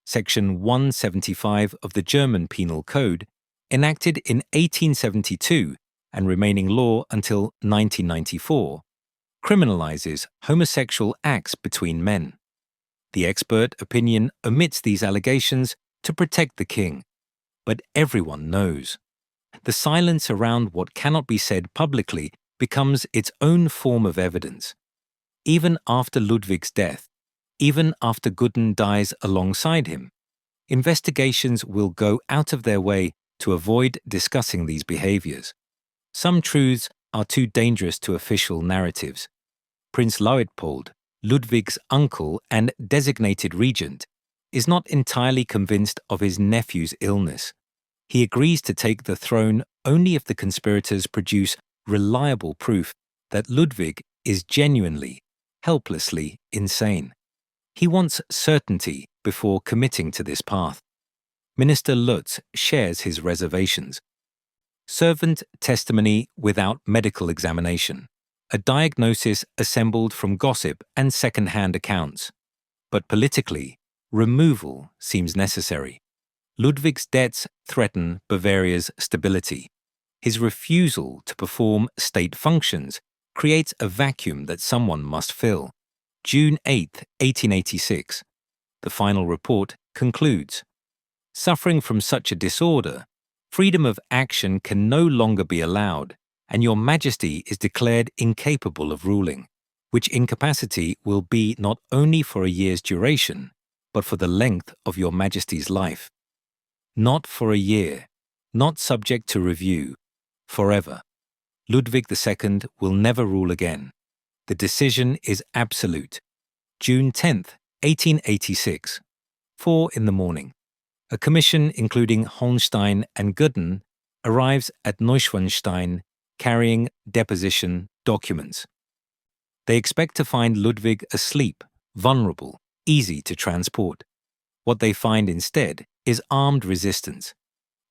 Section 175 of the German Penal Code, enacted in 1872 and remaining law until 1994, criminalizes homosexual acts between men. The expert opinion omits these allegations to protect the king, but everyone knows. The silence around what cannot be said publicly becomes its own form of evidence. Even after Ludwig's death, even after Gudden dies alongside him, investigations will go out of their way to avoid discussing these behaviors. Some truths are too dangerous to official narratives. Prince Luitpold, Ludwig's uncle and designated regent, is not entirely convinced of his nephew's illness. He agrees to take the throne only if the conspirators produce reliable proof that Ludwig is genuinely, helplessly insane. He wants certainty before committing to this path. Minister Lutz shares his reservations. Servant testimony without medical examination, a diagnosis assembled from gossip and second-hand accounts. But politically, removal seems necessary. Ludwig's debts threaten Bavaria's stability. His refusal to perform state functions creates a vacuum that someone must fill. June 8, 1886. The final report concludes. Suffering from such a disorder, freedom of action can no longer be allowed, and your Majesty is declared incapable of ruling, which incapacity will be not only for a year's duration, but for the length of your Majesty's life. Not for a year, not subject to review, forever. Ludwig II will never rule again. The decision is absolute. June 10, 1886, 4 in the morning. A commission including Holstein and Gudden arrives at Neuschwanstein carrying deposition documents. They expect to find Ludwig asleep, vulnerable, easy to transport. What they find instead is armed resistance.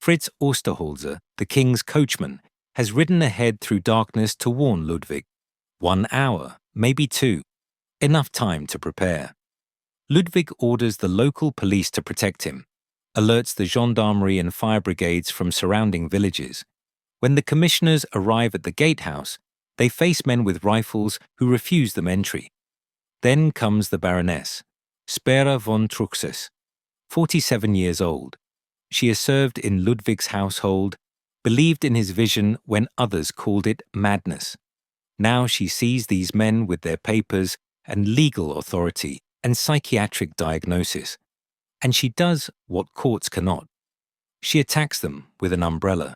Fritz Osterholzer, the king's coachman, has ridden ahead through darkness to warn Ludwig. 1 hour, maybe 2. Enough time to prepare. Ludwig orders the local police to protect him, alerts the gendarmerie and fire brigades from surrounding villages. When the commissioners arrive at the gatehouse, they face men with rifles who refuse them entry. Then comes the Baroness, Spera von Truchsess, 47 years old. She has served in Ludwig's household, believed in his vision when others called it madness. Now she sees these men with their papers and legal authority and psychiatric diagnosis, and she does what courts cannot. She attacks them with an umbrella,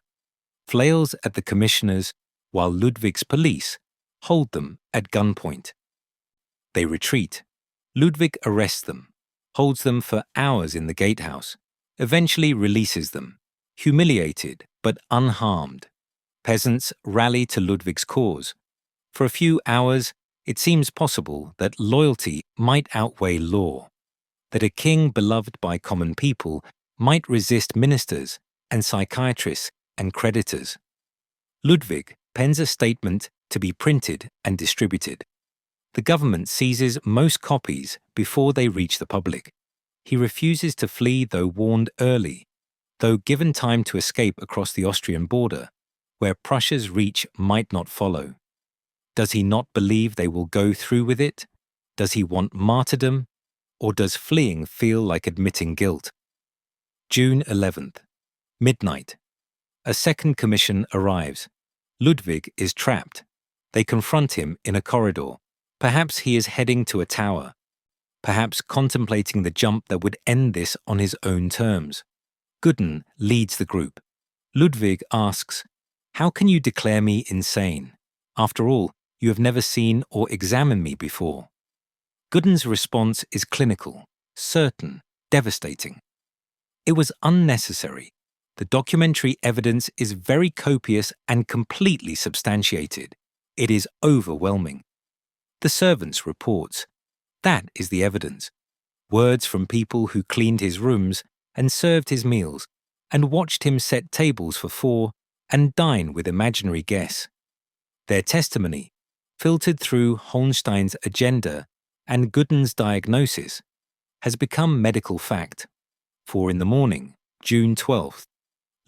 flails at the commissioners while Ludwig's police hold them at gunpoint. They retreat. Ludwig arrests them, holds them for hours in the gatehouse, eventually releases them, humiliated but unharmed. Peasants rally to Ludwig's cause. For a few hours, it seems possible that loyalty might outweigh law, that a king beloved by common people might resist ministers and psychiatrists and creditors. Ludwig pens a statement to be printed and distributed. The government seizes most copies before they reach the public. He refuses to flee though warned early, though given time to escape across the Austrian border, where Prussia's reach might not follow. Does he not believe they will go through with it? Does he want martyrdom? Or does fleeing feel like admitting guilt? June 11th. Midnight. A second commission arrives. Ludwig is trapped. They confront him in a corridor. Perhaps he is heading to a tower. Perhaps contemplating the jump that would end this on his own terms. Gudden leads the group. Ludwig asks, "How can you declare me insane? After all, you have never seen or examined me before." Gudden's response is clinical, certain, devastating. It was unnecessary. The documentary evidence is very copious and completely substantiated. It is overwhelming. The servants' reports. That is the evidence. Words from people who cleaned his rooms and served his meals, and watched him set tables for 4 and dine with imaginary guests. Their testimony, filtered through Neuschwanstein's agenda and Gudden's diagnosis, has become medical fact. For in the morning, June 12th,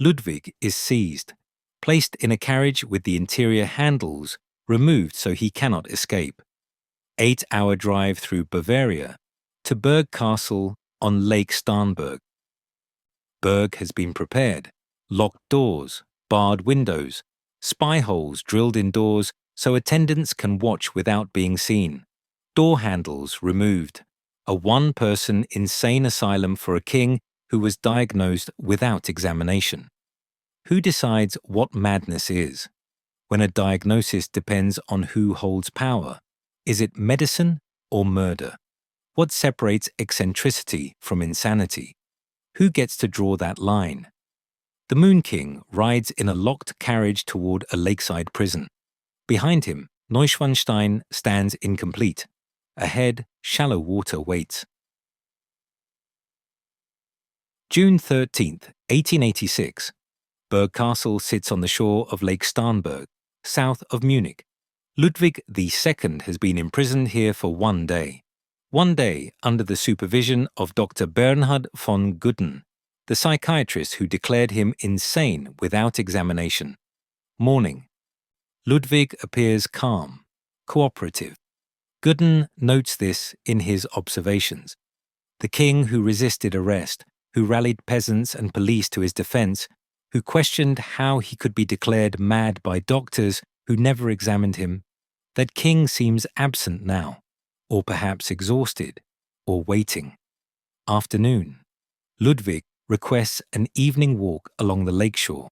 Ludwig is seized, placed in a carriage with the interior handles removed so he cannot escape. 8-hour drive through Bavaria to Berg Castle on Lake Starnberg. Berg has been prepared, locked doors, barred windows, spy holes drilled indoors so attendants can watch without being seen, door handles removed, a one-person insane asylum for a king who was diagnosed without examination. Who decides what madness is? When a diagnosis depends on who holds power, is it medicine or murder? What separates eccentricity from insanity? Who gets to draw that line? The Moon King rides in a locked carriage toward a lakeside prison. Behind him, Neuschwanstein stands incomplete. Ahead, shallow water waits. June 13th, 1886. Berg Castle sits on the shore of Lake Starnberg, south of Munich. Ludwig II has been imprisoned here for 1 day. 1 day under the supervision of Dr. Bernhard von Gudden, the psychiatrist who declared him insane without examination. Morning. Ludwig appears calm, cooperative. Gudden notes this in his observations. The king who resisted arrest, who rallied peasants and police to his defense, who questioned how he could be declared mad by doctors who never examined him, that king seems absent now, or perhaps exhausted, or waiting. Afternoon. Ludwig requests an evening walk along the lakeshore.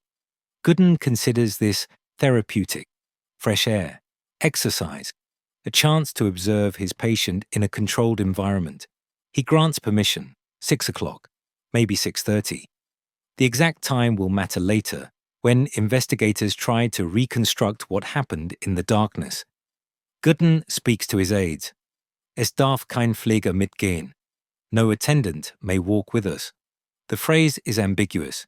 Gudden considers this therapeutic, fresh air, exercise, a chance to observe his patient in a controlled environment. He grants permission, 6 o'clock, maybe 6:30. The exact time will matter later, when investigators try to reconstruct what happened in the darkness. Gudden speaks to his aides. Es darf kein Pfleger mitgehen. No attendant may walk with us. The phrase is ambiguous.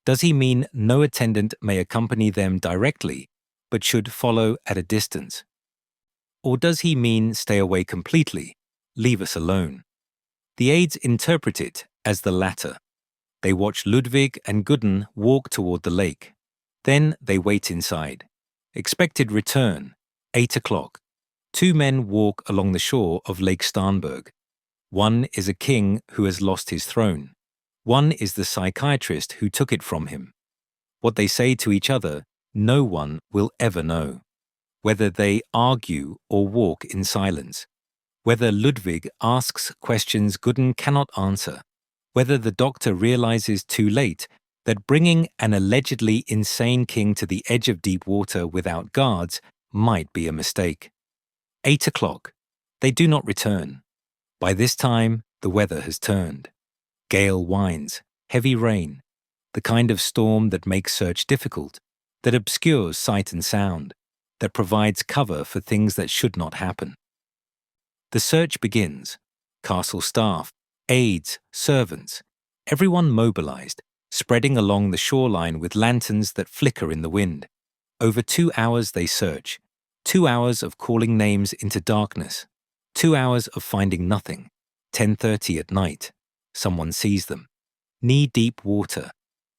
Does he mean no attendant may accompany them directly, but should follow at a distance? Or does he mean stay away completely, leave us alone? The aides interpret it as the latter. They watch Ludwig and Gudden walk toward the lake. Then they wait inside. Expected return, 8 o'clock. 2 men walk along the shore of Lake Starnberg. One is a king who has lost his throne. One is the psychiatrist who took it from him. What they say to each other, no one will ever know. Whether they argue or walk in silence. Whether Ludwig asks questions Gudrun cannot answer. Whether the doctor realizes too late that bringing an allegedly insane king to the edge of deep water without guards might be a mistake. 8 o'clock. They do not return. By this time, the weather has turned. Gale winds, heavy rain, the kind of storm that makes search difficult, that obscures sight and sound, that provides cover for things that should not happen. The search begins. Castle staff, aides, servants, everyone mobilized, spreading along the shoreline with lanterns that flicker in the wind. Over 2 hours they search, 2 hours of calling names into darkness, 2 hours of finding nothing. 10:30 at night. Someone sees them. Knee-deep water,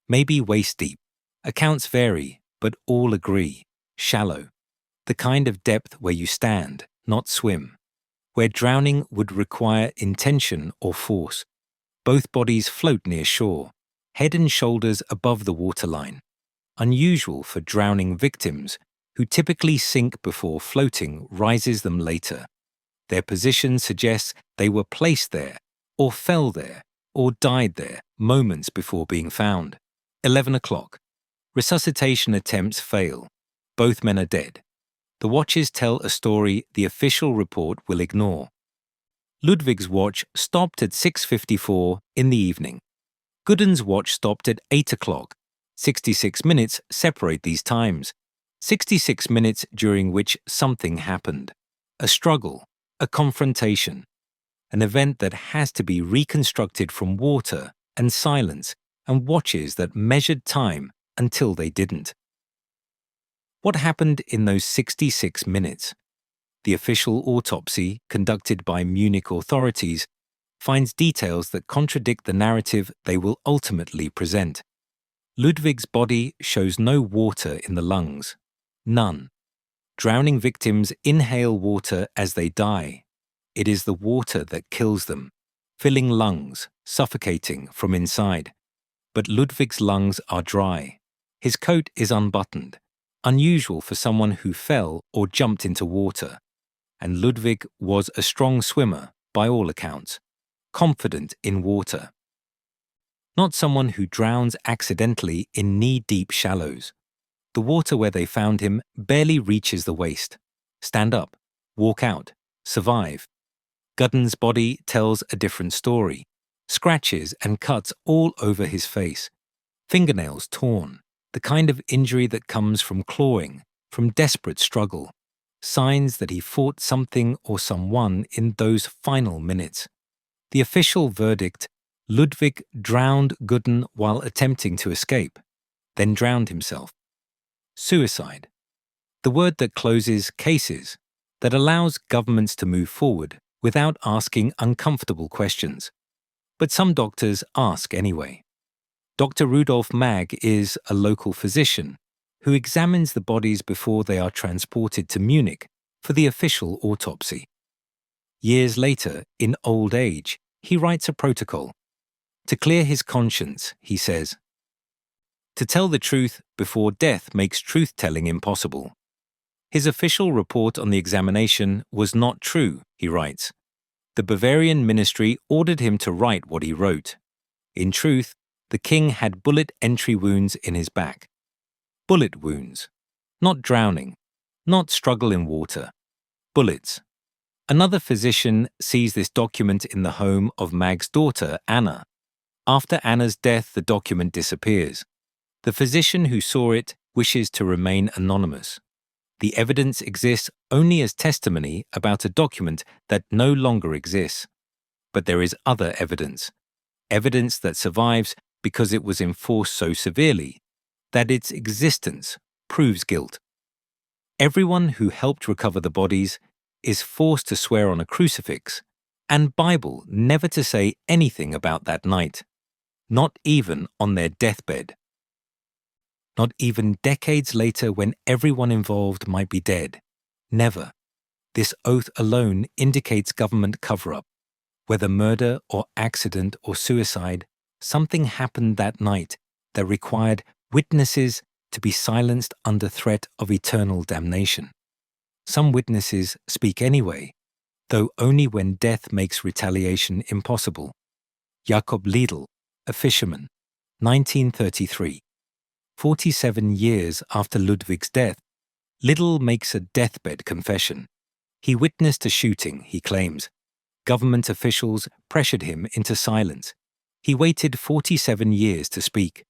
maybe waist-deep. Accounts vary, but all agree. Shallow. The kind of depth where you stand, not swim. Where drowning would require intention or force. Both bodies float near shore, head and shoulders above the waterline. Unusual for drowning victims, who typically sink before floating rises them later. Their position suggests they were placed there, or fell there, or died there moments before being found. 11 o'clock. Resuscitation attempts fail. Both men are dead. The watches tell a story the official report will ignore. Ludwig's watch stopped at 6:54 in the evening. Gudrun's watch stopped at 8 o'clock. 66 minutes separate these times. 66 minutes during which something happened. A struggle, a confrontation. An event that has to be reconstructed from water and silence and watches that measured time until they didn't. What happened in those 66 minutes? The official autopsy, conducted by Munich authorities, finds details that contradict the narrative they will ultimately present. Ludwig's body shows no water in the lungs. None. Drowning victims inhale water as they die. It is the water that kills them, filling lungs, suffocating from inside. But Ludwig's lungs are dry. His coat is unbuttoned, unusual for someone who fell or jumped into water. And Ludwig was a strong swimmer, by all accounts, confident in water. Not someone who drowns accidentally in knee-deep shallows. The water where they found him barely reaches the waist. Stand up, walk out, survive. Gudrun's body tells a different story. Scratches and cuts all over his face. Fingernails torn, the kind of injury that comes from clawing, from desperate struggle. Signs that he fought something or someone in those final minutes. The official verdict: Ludwig drowned Gudrun while attempting to escape, then drowned himself. Suicide. The word that closes cases, that allows governments to move forward without asking uncomfortable questions. But some doctors ask anyway. Dr. Rudolf Mag is a local physician who examines the bodies before they are transported to Munich for the official autopsy. Years later, in old age, he writes a protocol. To clear his conscience, he says, "To tell the truth before death makes truth-telling impossible." His official report on the examination was not true, he writes. The Bavarian ministry ordered him to write what he wrote. In truth, the king had bullet entry wounds in his back. Bullet wounds. Not drowning. Not struggle in water. Bullets. Another physician sees this document in the home of Mag's daughter, Anna. After Anna's death, the document disappears. The physician who saw it wishes to remain anonymous. The evidence exists only as testimony about a document that no longer exists. But there is other evidence. Evidence that survives because it was enforced so severely that its existence proves guilt. Everyone who helped recover the bodies is forced to swear on a crucifix and Bible never to say anything about that night, not even on their deathbed. Not even decades later when everyone involved might be dead. Never. This oath alone indicates government cover-up. Whether murder or accident or suicide, something happened that night that required witnesses to be silenced under threat of eternal damnation. Some witnesses speak anyway, though only when death makes retaliation impossible. Jakob Liedl, a fisherman, 1933. 47 years after Ludwig's death, Liedl makes a deathbed confession. He witnessed a shooting, he claims. Government officials pressured him into silence. He waited 47 years to speak,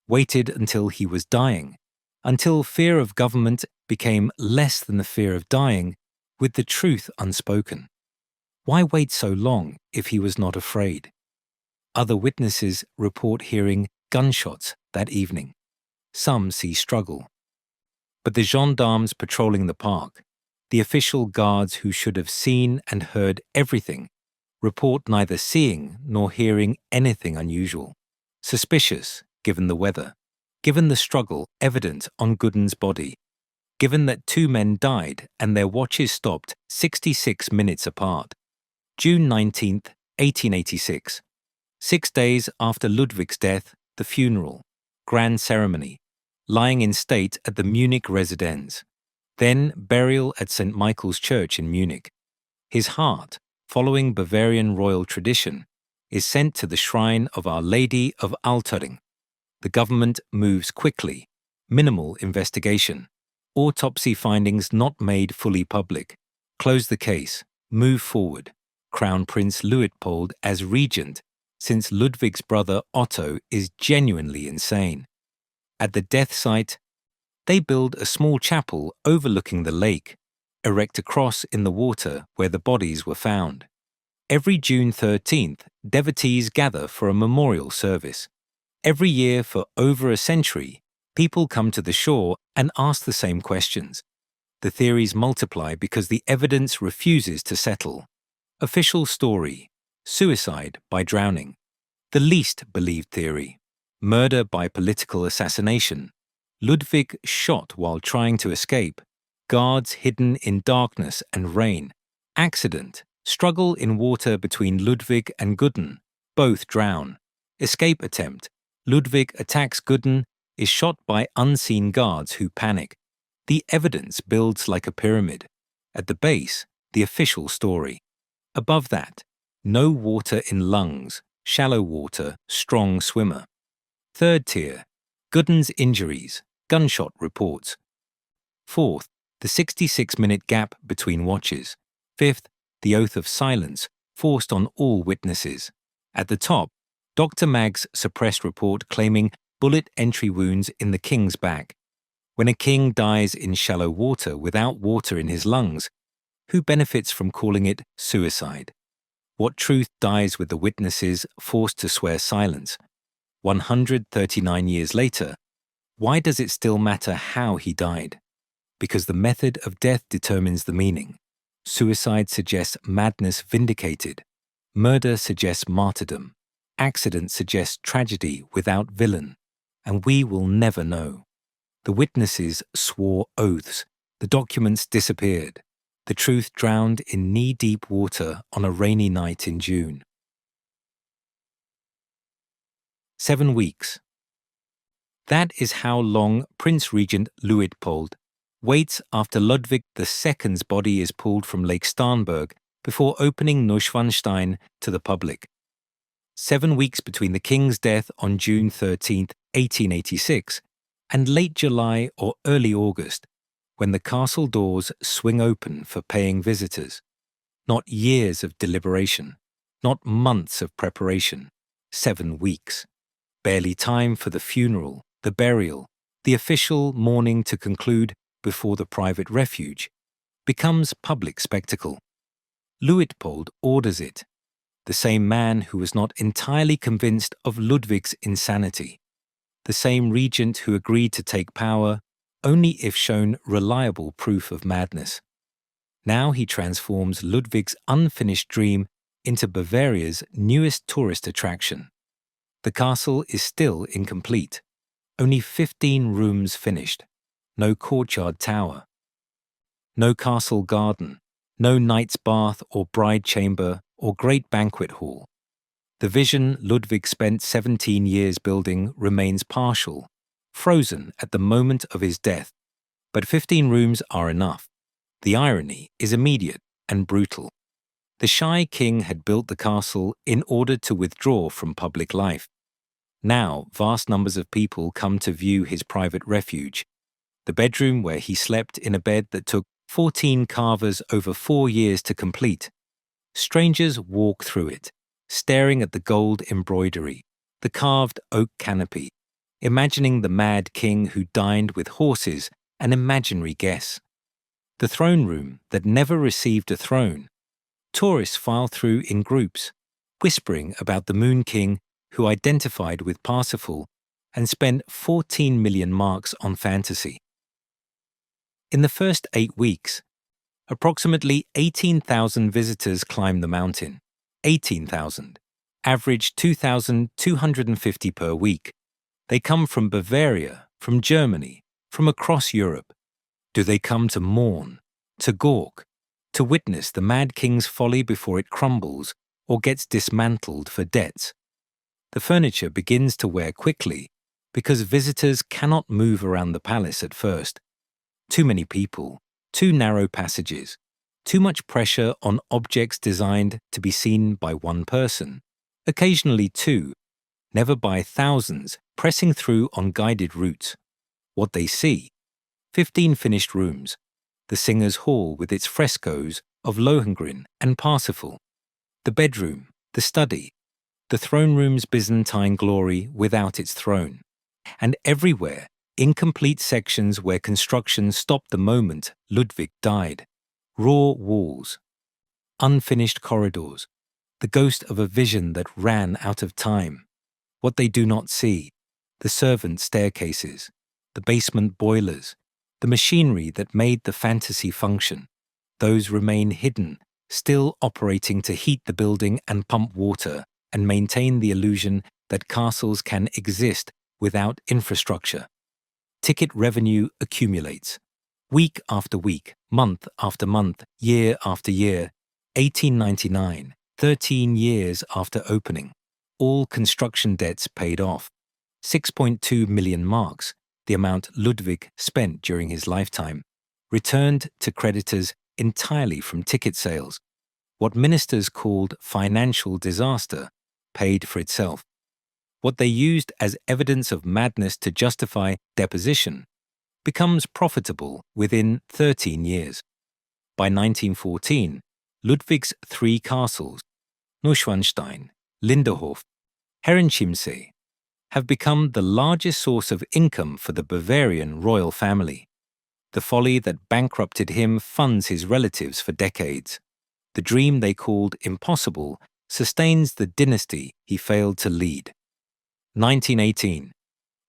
waited until he was dying, until fear of government became less than the fear of dying, with the truth unspoken. Why wait so long if he was not afraid? Other witnesses report hearing gunshots that evening. Some see struggle. But the gendarmes patrolling the park, the official guards who should have seen and heard everything, report neither seeing nor hearing anything unusual, suspicious given the weather, given the struggle evident on Gooden's body, given that 2 men died and their watches stopped 66 minutes apart. June 19, 1886. 6 days after Ludwig's death, the funeral, grand ceremony, lying in state at the Munich residence, then burial at St. Michael's Church in Munich. His heart, following Bavarian royal tradition, is sent to the shrine of Our Lady of Altering. The government moves quickly, minimal investigation, autopsy findings not made fully public, close the case, move forward, crown Prince Luitpold as regent, since Ludwig's brother Otto is genuinely insane. At the death site, they build a small chapel overlooking the lake, erect a cross in the water where the bodies were found. Every June 13th, devotees gather for a memorial service. Every year for over a century, people come to the shore and ask the same questions. The theories multiply because the evidence refuses to settle. Official story: suicide by drowning. The least believed theory: murder by political assassination. Ludwig shot while trying to escape. Guards hidden in darkness and rain. Accident. Struggle in water between Ludwig and Gooden. Both drown. Escape attempt. Ludwig attacks Gooden, is shot by unseen guards who panic. The evidence builds like a pyramid. At the base, the official story. Above that, no water in lungs, shallow water, strong swimmer. Third tier, Gooden's injuries, gunshot reports. Fourth, the 66-minute gap between watches. Fifth, the oath of silence, forced on all witnesses. At the top, Dr. Mag's suppressed report claiming bullet entry wounds in the king's back. When a king dies in shallow water without water in his lungs, who benefits from calling it suicide? What truth dies with the witnesses forced to swear silence? 139 years later, why does it still matter how he died? Because the method of death determines the meaning. Suicide suggests madness vindicated. Murder suggests martyrdom. Accident suggests tragedy without villain. And we will never know. The witnesses swore oaths. The documents disappeared. The truth drowned in knee-deep water on a rainy night in June. 7 weeks. That is how long Prince Regent Luitpold waits after Ludwig II's body is pulled from Lake Starnberg before opening Neuschwanstein to the public. 7 weeks between the king's death on June 13, 1886, and late July or early August, when the castle doors swing open for paying visitors. Not years of deliberation, not months of preparation, 7 weeks. Barely time for the funeral, the burial, the official mourning to conclude before the private refuge, becomes public spectacle. Luitpold orders it, the same man who was not entirely convinced of Ludwig's insanity, the same regent who agreed to take power only if shown reliable proof of madness. Now he transforms Ludwig's unfinished dream into Bavaria's newest tourist attraction. The castle is still incomplete. Only 15 rooms finished. No courtyard tower. No castle garden. No knight's bath or bride chamber or great banquet hall. The vision Ludwig spent 17 years building remains partial, frozen at the moment of his death. But 15 rooms are enough. The irony is immediate and brutal. The shy king had built the castle in order to withdraw from public life. Now, vast numbers of people come to view his private refuge, the bedroom where he slept in a bed that took 14 carvers over 4 years to complete. Strangers walk through it, staring at the gold embroidery, the carved oak canopy, imagining the mad king who dined with horses and imaginary guests. The throne room that never received a throne. Tourists file through in groups, whispering about the Moon King who identified with Parsifal and spent 14 million marks on fantasy. In the first 8 weeks, approximately 18,000 visitors climbed the mountain. 18,000. Average 2,250 per week. They come from Bavaria, from Germany, from across Europe. Do they come to mourn, to gawk, to witness the mad king's folly before it crumbles or gets dismantled for debts? The furniture begins to wear quickly because visitors cannot move around the palace at first. Too many people, too narrow passages, too much pressure on objects designed to be seen by one person, occasionally two, never by thousands pressing through on guided routes. What they see: 15 finished rooms, the Singers' Hall with its frescoes of Lohengrin and Parsifal, the bedroom, the study, the throne room's Byzantine glory without its throne, and everywhere, incomplete sections where construction stopped the moment Ludwig died, raw walls, unfinished corridors, the ghost of a vision that ran out of time. What they do not see: the servant staircases, the basement boilers, the machinery that made the fantasy function. Those remain hidden, still operating to heat the building and pump water and maintain the illusion that castles can exist without infrastructure. Ticket revenue accumulates. Week after week, month after month, year after year. 1899, 13 years after opening. All construction debts paid off. 6.2 million marks, the amount Ludwig spent during his lifetime, returned to creditors entirely from ticket sales. What ministers called financial disaster paid for itself. What they used as evidence of madness to justify deposition becomes profitable within 13 years. By 1914, Ludwig's 3 castles, Neuschwanstein, Linderhof, Herrenchiemsee, have become the largest source of income for the Bavarian royal family. The folly that bankrupted him funds his relatives for decades. The dream they called impossible sustains the dynasty he failed to lead. 1918.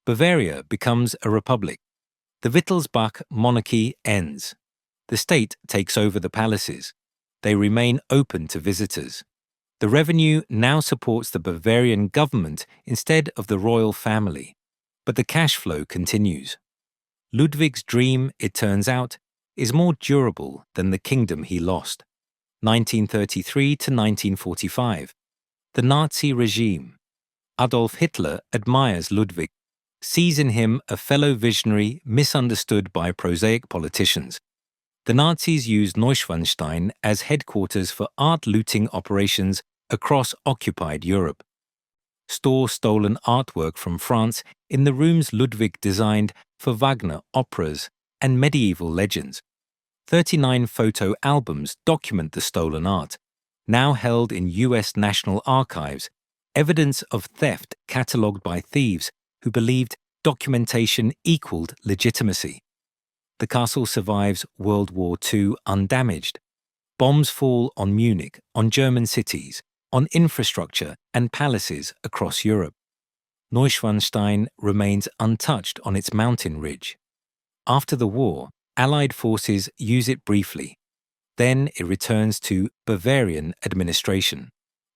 Bavaria becomes a republic. The Wittelsbach monarchy ends. The state takes over the palaces. They remain open to visitors. The revenue now supports the Bavarian government instead of the royal family, but the cash flow continues. Ludwig's dream, it turns out, is more durable than the kingdom he lost. 1933 to 1945. The Nazi regime. Adolf Hitler admires Ludwig, sees in him a fellow visionary misunderstood by prosaic politicians. The Nazis used Neuschwanstein as headquarters for art-looting operations across occupied Europe. Store stolen artwork from France in the rooms Ludwig designed for Wagner operas and medieval legends. 39 photo albums document the stolen art, now held in US National Archives, evidence of theft catalogued by thieves who believed documentation equaled legitimacy. The castle survives World War II undamaged. Bombs fall on Munich, on German cities, on infrastructure and palaces across Europe. Neuschwanstein remains untouched on its mountain ridge. After the war, Allied forces use it briefly. Then it returns to Bavarian administration,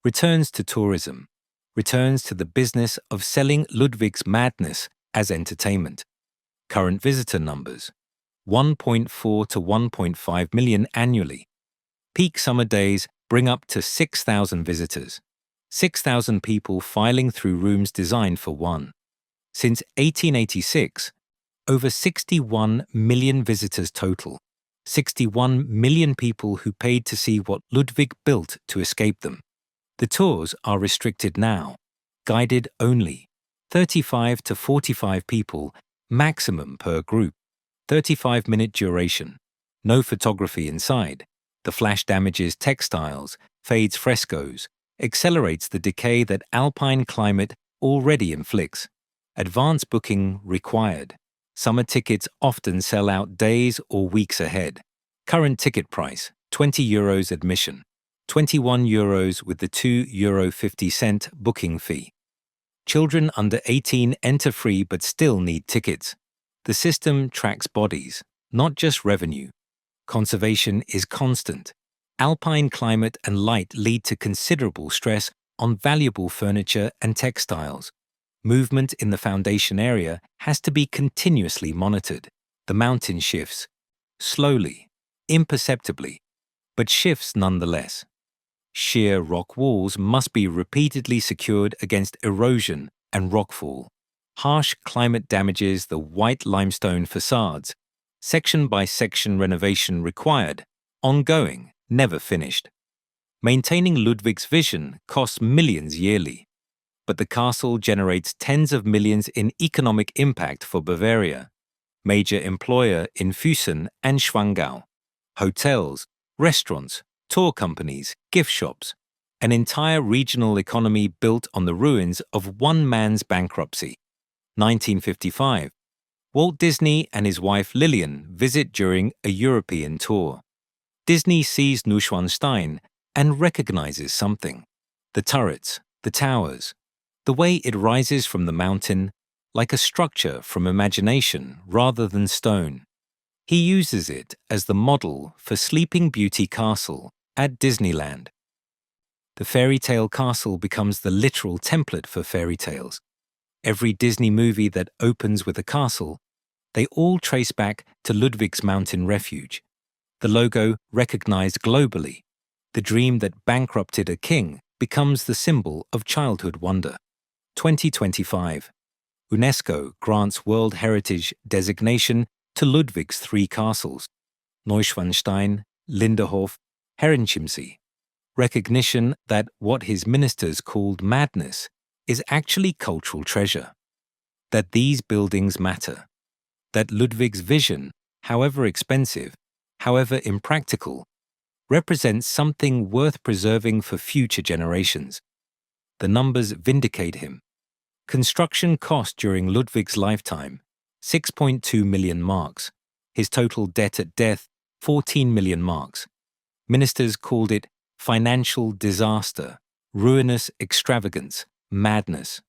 returns to tourism, returns to the business of selling Ludwig's madness as entertainment. Current visitor numbers: 1.4 to 1.5 million annually. Peak summer days bring up to 6,000 visitors. 6,000 people filing through rooms designed for one. Since 1886, over 61 million visitors total, 61 million people who paid to see what Ludwig built to escape them. The tours are restricted now, guided only, 35 to 45 people maximum per group, 35-minute duration, no photography inside. The flash damages textiles, fades frescoes, accelerates the decay that alpine climate already inflicts. Advance booking required. Summer tickets often sell out days or weeks ahead. Current ticket price, €20 admission, €21 with the €2.50 booking fee. Children under 18 enter free but still need tickets. The system tracks bodies, not just revenue. Conservation is constant. Alpine climate and light lead to considerable stress on valuable furniture and textiles. Movement in the foundation area has to be continuously monitored. The mountain shifts, slowly, imperceptibly, but shifts nonetheless. Sheer rock walls must be repeatedly secured against erosion and rockfall. Harsh climate damages the white limestone facades. Section-by-section renovation required, ongoing, never finished. Maintaining Ludwig's vision costs millions yearly, but the castle generates tens of millions in economic impact for Bavaria. Major employer in Füssen and Schwangau. Hotels, restaurants, tour companies, gift shops. An entire regional economy built on the ruins of one man's bankruptcy. 1955. Walt Disney and his wife Lillian visit during a European tour. Disney sees Neuschwanstein and recognizes something. The turrets, the towers, the way it rises from the mountain, like a structure from imagination rather than stone. He uses it as the model for Sleeping Beauty Castle at Disneyland. The fairy tale castle becomes the literal template for fairy tales. Every Disney movie that opens with a castle, they all trace back to Ludwig's mountain refuge. The logo recognized globally. The dream that bankrupted a king becomes the symbol of childhood wonder. 2025. UNESCO grants World Heritage designation to Ludwig's 3 castles, Neuschwanstein, Linderhof, Herrenchiemsee. Recognition that what his ministers called madness is actually cultural treasure. That these buildings matter. That Ludwig's vision, however expensive, however impractical, represents something worth preserving for future generations. The numbers vindicate him. Construction cost during Ludwig's lifetime, 6.2 million marks. His total debt at death, 14 million marks. Ministers called it financial disaster, ruinous extravagance, madness.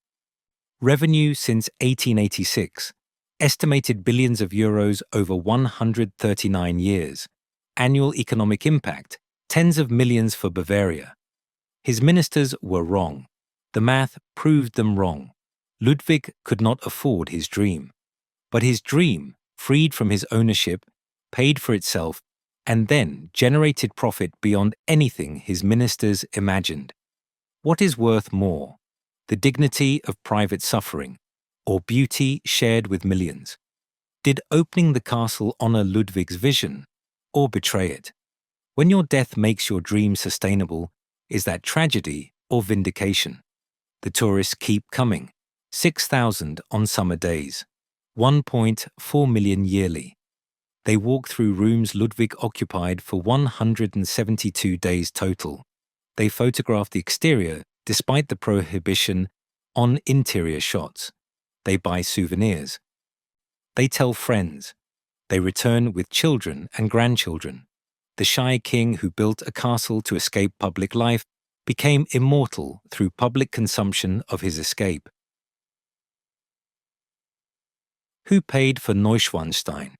Revenue since 1886, estimated billions of euros over 139 years. Annual economic impact, tens of millions for Bavaria. His ministers were wrong. The math proved them wrong. Ludwig could not afford his dream. But his dream, freed from his ownership, paid for itself, and then generated profit beyond anything his ministers imagined. What is worth more, the dignity of private suffering, or beauty shared with millions? Did opening the castle honor Ludwig's vision, or betray it? When your death makes your dream sustainable, is that tragedy or vindication? The tourists keep coming, 6,000 on summer days, 1.4 million yearly. They walk through rooms Ludwig occupied for 172 days total. They photograph the exterior despite the prohibition on interior shots. They buy souvenirs. They tell friends. They return with children and grandchildren. The shy king who built a castle to escape public life became immortal through public consumption of his escape. Who paid for Neuschwanstein?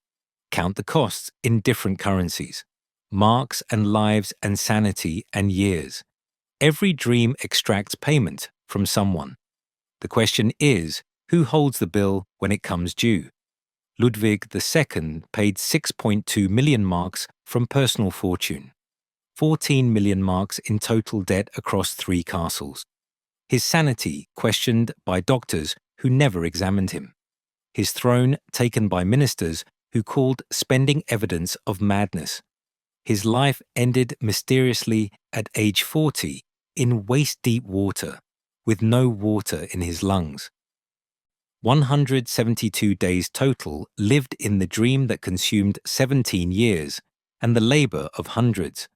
Count the costs in different currencies. Marks and lives and sanity and years. Every dream extracts payment from someone. The question is, who holds the bill when it comes due? Ludwig II paid 6.2 million marks from personal fortune. 14 million marks in total debt across 3 castles. His sanity questioned by doctors who never examined him. His throne taken by ministers who called spending evidence of madness. His life ended mysteriously at age 40 in waist-deep water, with no water in his lungs. 172 days total lived in the dream that consumed 17 years and the labor of hundreds.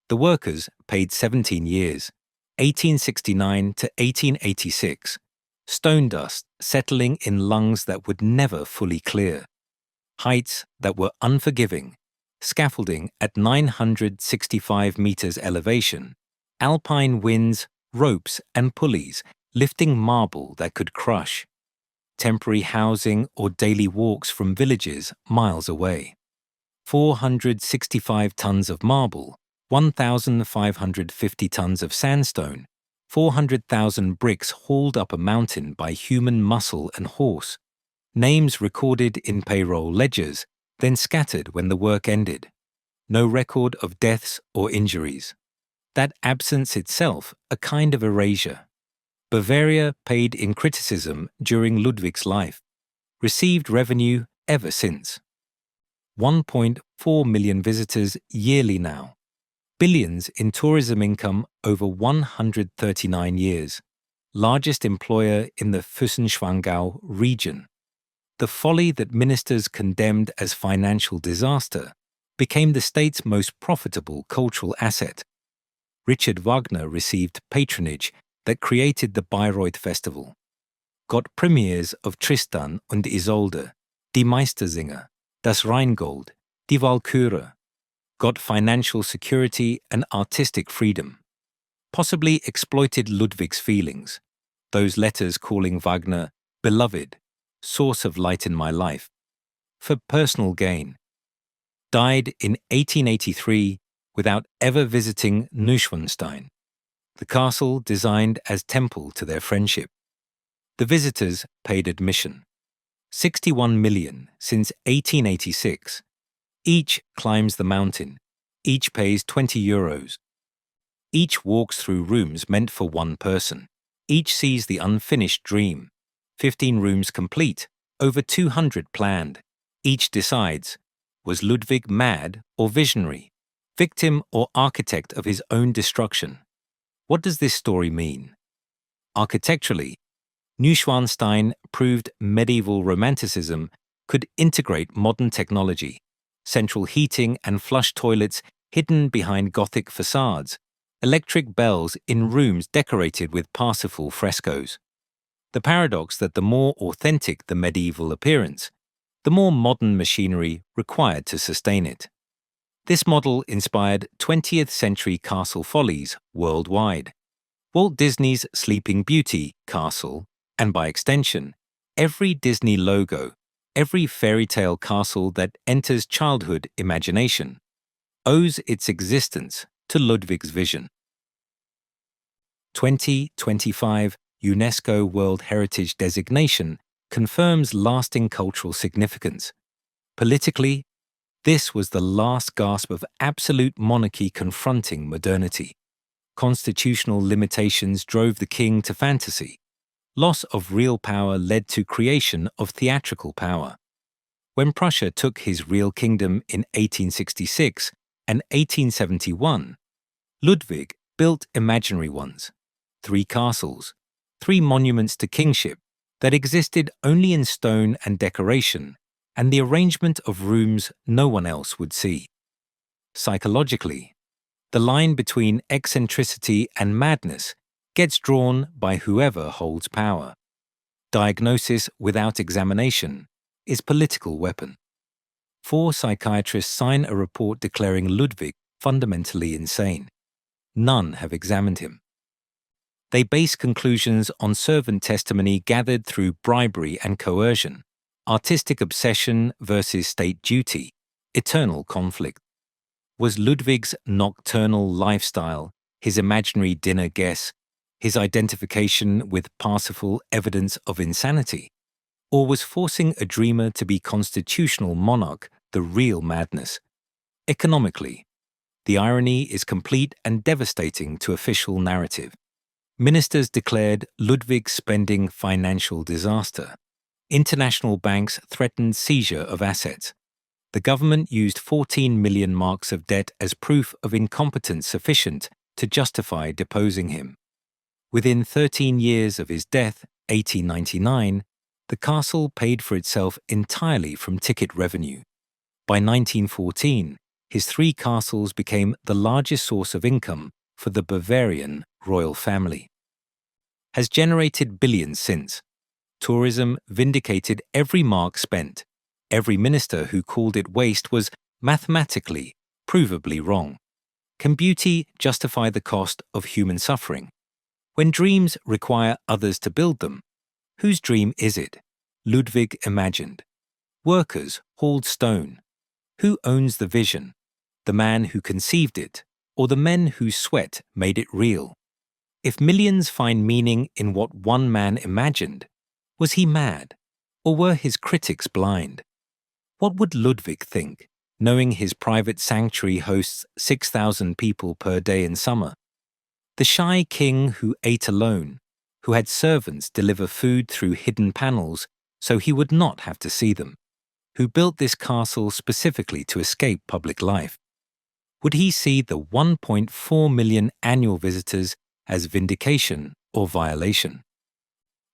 The workers paid 17 years, 1869 to 1886, stone dust settling in lungs that would never fully clear, heights that were unforgiving, scaffolding at 965 meters elevation, alpine winds, ropes and pulleys lifting marble that could crush, temporary housing or daily walks from villages miles away. 465 tons of marble, 1,550 tons of sandstone, 400,000 bricks hauled up a mountain by human muscle and horse, names recorded in payroll ledgers, then scattered when the work ended. No record of deaths or injuries. That absence itself a kind of erasure. Bavaria paid in criticism during Ludwig's life, received revenue ever since. 1.4 million visitors yearly now. Billions in tourism income over 139 years. Largest employer in the Füssen-Schwangau region. The folly that ministers condemned as financial disaster became the state's most profitable cultural asset. Richard Wagner received patronage that created the Bayreuth Festival. Got premieres of Tristan und Isolde, Die Meistersinger, Das Rheingold, Die Walküre. Got financial security and artistic freedom. Possibly exploited Ludwig's feelings, those letters calling Wagner beloved, source of light in my life, for personal gain. Died in 1883 without ever visiting Neuschwanstein, the castle designed as temple to their friendship. The visitors paid admission. 61 million since 1886. Each climbs the mountain. Each pays 20 euros. Each walks through rooms meant for one person. Each sees the unfinished dream. 15 rooms complete, over 200 planned. Each decides, was Ludwig mad or visionary, victim or architect of his own destruction? What does this story mean? Architecturally, Neuschwanstein proved medieval romanticism could integrate modern technology, central heating and flush toilets hidden behind Gothic facades, electric bells in rooms decorated with Parsifal frescoes. The paradox that the more authentic the medieval appearance, the more modern machinery required to sustain it. This model inspired 20th century castle follies worldwide. Walt Disney's Sleeping Beauty castle, and by extension, every Disney logo, every fairy tale castle that enters childhood imagination, owes its existence to Ludwig's vision. 2025 UNESCO World Heritage designation confirms lasting cultural significance. Politically, this was the last gasp of absolute monarchy confronting modernity. Constitutional limitations drove the king to fantasy. Loss of real power led to creation of theatrical power. When Prussia took his real kingdom in 1866 and 1871, Ludwig built imaginary ones, 3 castles, 3 monuments to kingship that existed only in stone and decoration, and the arrangement of rooms no one else would see. Psychologically, the line between eccentricity and madness gets drawn by whoever holds power. Diagnosis without examination is political weapon. 4 psychiatrists sign a report declaring Ludwig fundamentally insane. None have examined him. They base conclusions on servant testimony gathered through bribery and coercion, artistic obsession versus state duty, eternal conflict. Was Ludwig's nocturnal lifestyle, his imaginary dinner guess, his identification with Parsifal evidence of insanity? Or was forcing a dreamer to be constitutional monarch the real madness? Economically, the irony is complete and devastating to official narrative. Ministers declared Ludwig's spending financial disaster. International banks threatened seizure of assets. The government used 14 million marks of debt as proof of incompetence sufficient to justify deposing him. Within 13 years of his death, 1899, the castle paid for itself entirely from ticket revenue. By 1914, his 3 castles became the largest source of income for the Bavarian royal family. Has generated billions since. Tourism vindicated every mark spent. Every minister who called it waste was mathematically, provably wrong. Can beauty justify the cost of human suffering? When dreams require others to build them, whose dream is it? Ludwig imagined. Workers hauled stone. Who owns the vision? The man who conceived it, or the men whose sweat made it real? If millions find meaning in what one man imagined, was he mad, or were his critics blind? What would Ludwig think, knowing his private sanctuary hosts 6,000 people per day in summer? The shy king who ate alone, who had servants deliver food through hidden panels so he would not have to see them, who built this castle specifically to escape public life. Would he see the 1.4 million annual visitors as vindication or violation?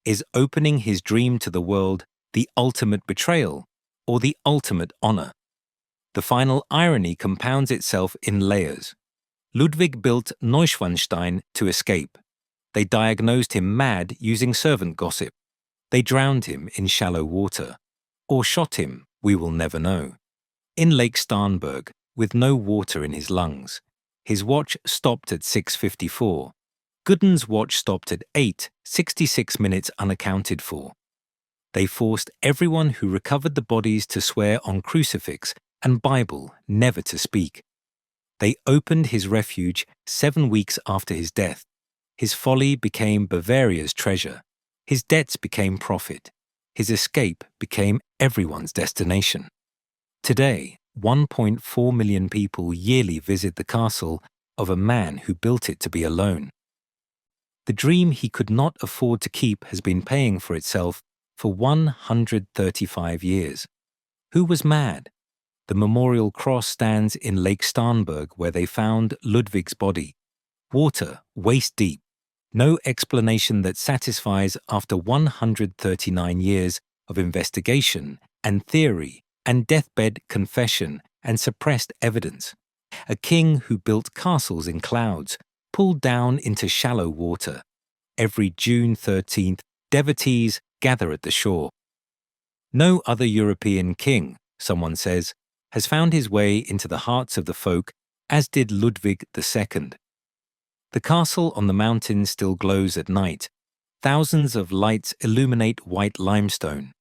Is opening his dream to the world the ultimate betrayal or the ultimate honor? The final irony compounds itself in layers. Ludwig built Neuschwanstein to escape. They diagnosed him mad using servant gossip. They drowned him in shallow water. Or shot him, we will never know. In Lake Starnberg, with no water in his lungs. His watch stopped at 6:54. Gooden's watch stopped at 8:66 minutes unaccounted for. They forced everyone who recovered the bodies to swear on crucifix and Bible never to speak. They opened his refuge 7 weeks after his death. His folly became Bavaria's treasure. His debts became profit. His escape became everyone's destination. Today, 1.4 million people yearly visit the castle of a man who built it to be alone. The dream he could not afford to keep has been paying for itself for 135 years. Who was mad? The memorial cross stands in Lake Starnberg where they found Ludwig's body. Water waist deep. No explanation that satisfies after 139 years of investigation and theory and deathbed confession and suppressed evidence. A king who built castles in clouds, pulled down into shallow water. Every June 13th, devotees gather at the shore. No other European king, someone says, has found his way into the hearts of the folk as did Ludwig II. The castle on the mountain still glows at night. Thousands of lights illuminate white limestone.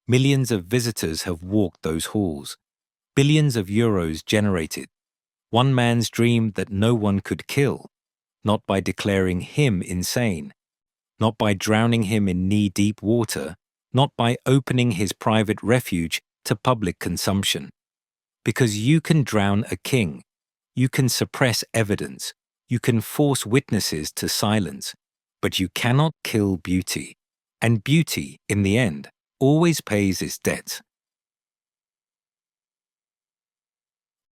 Millions of visitors have walked those halls. Billions of euros generated. One man's dream that no one could kill, not by declaring him insane, not by drowning him in knee-deep water, not by opening his private refuge to public consumption. Because you can drown a king, you can suppress evidence, you can force witnesses to silence, but you cannot kill beauty. And beauty, in the end, always pays its debt.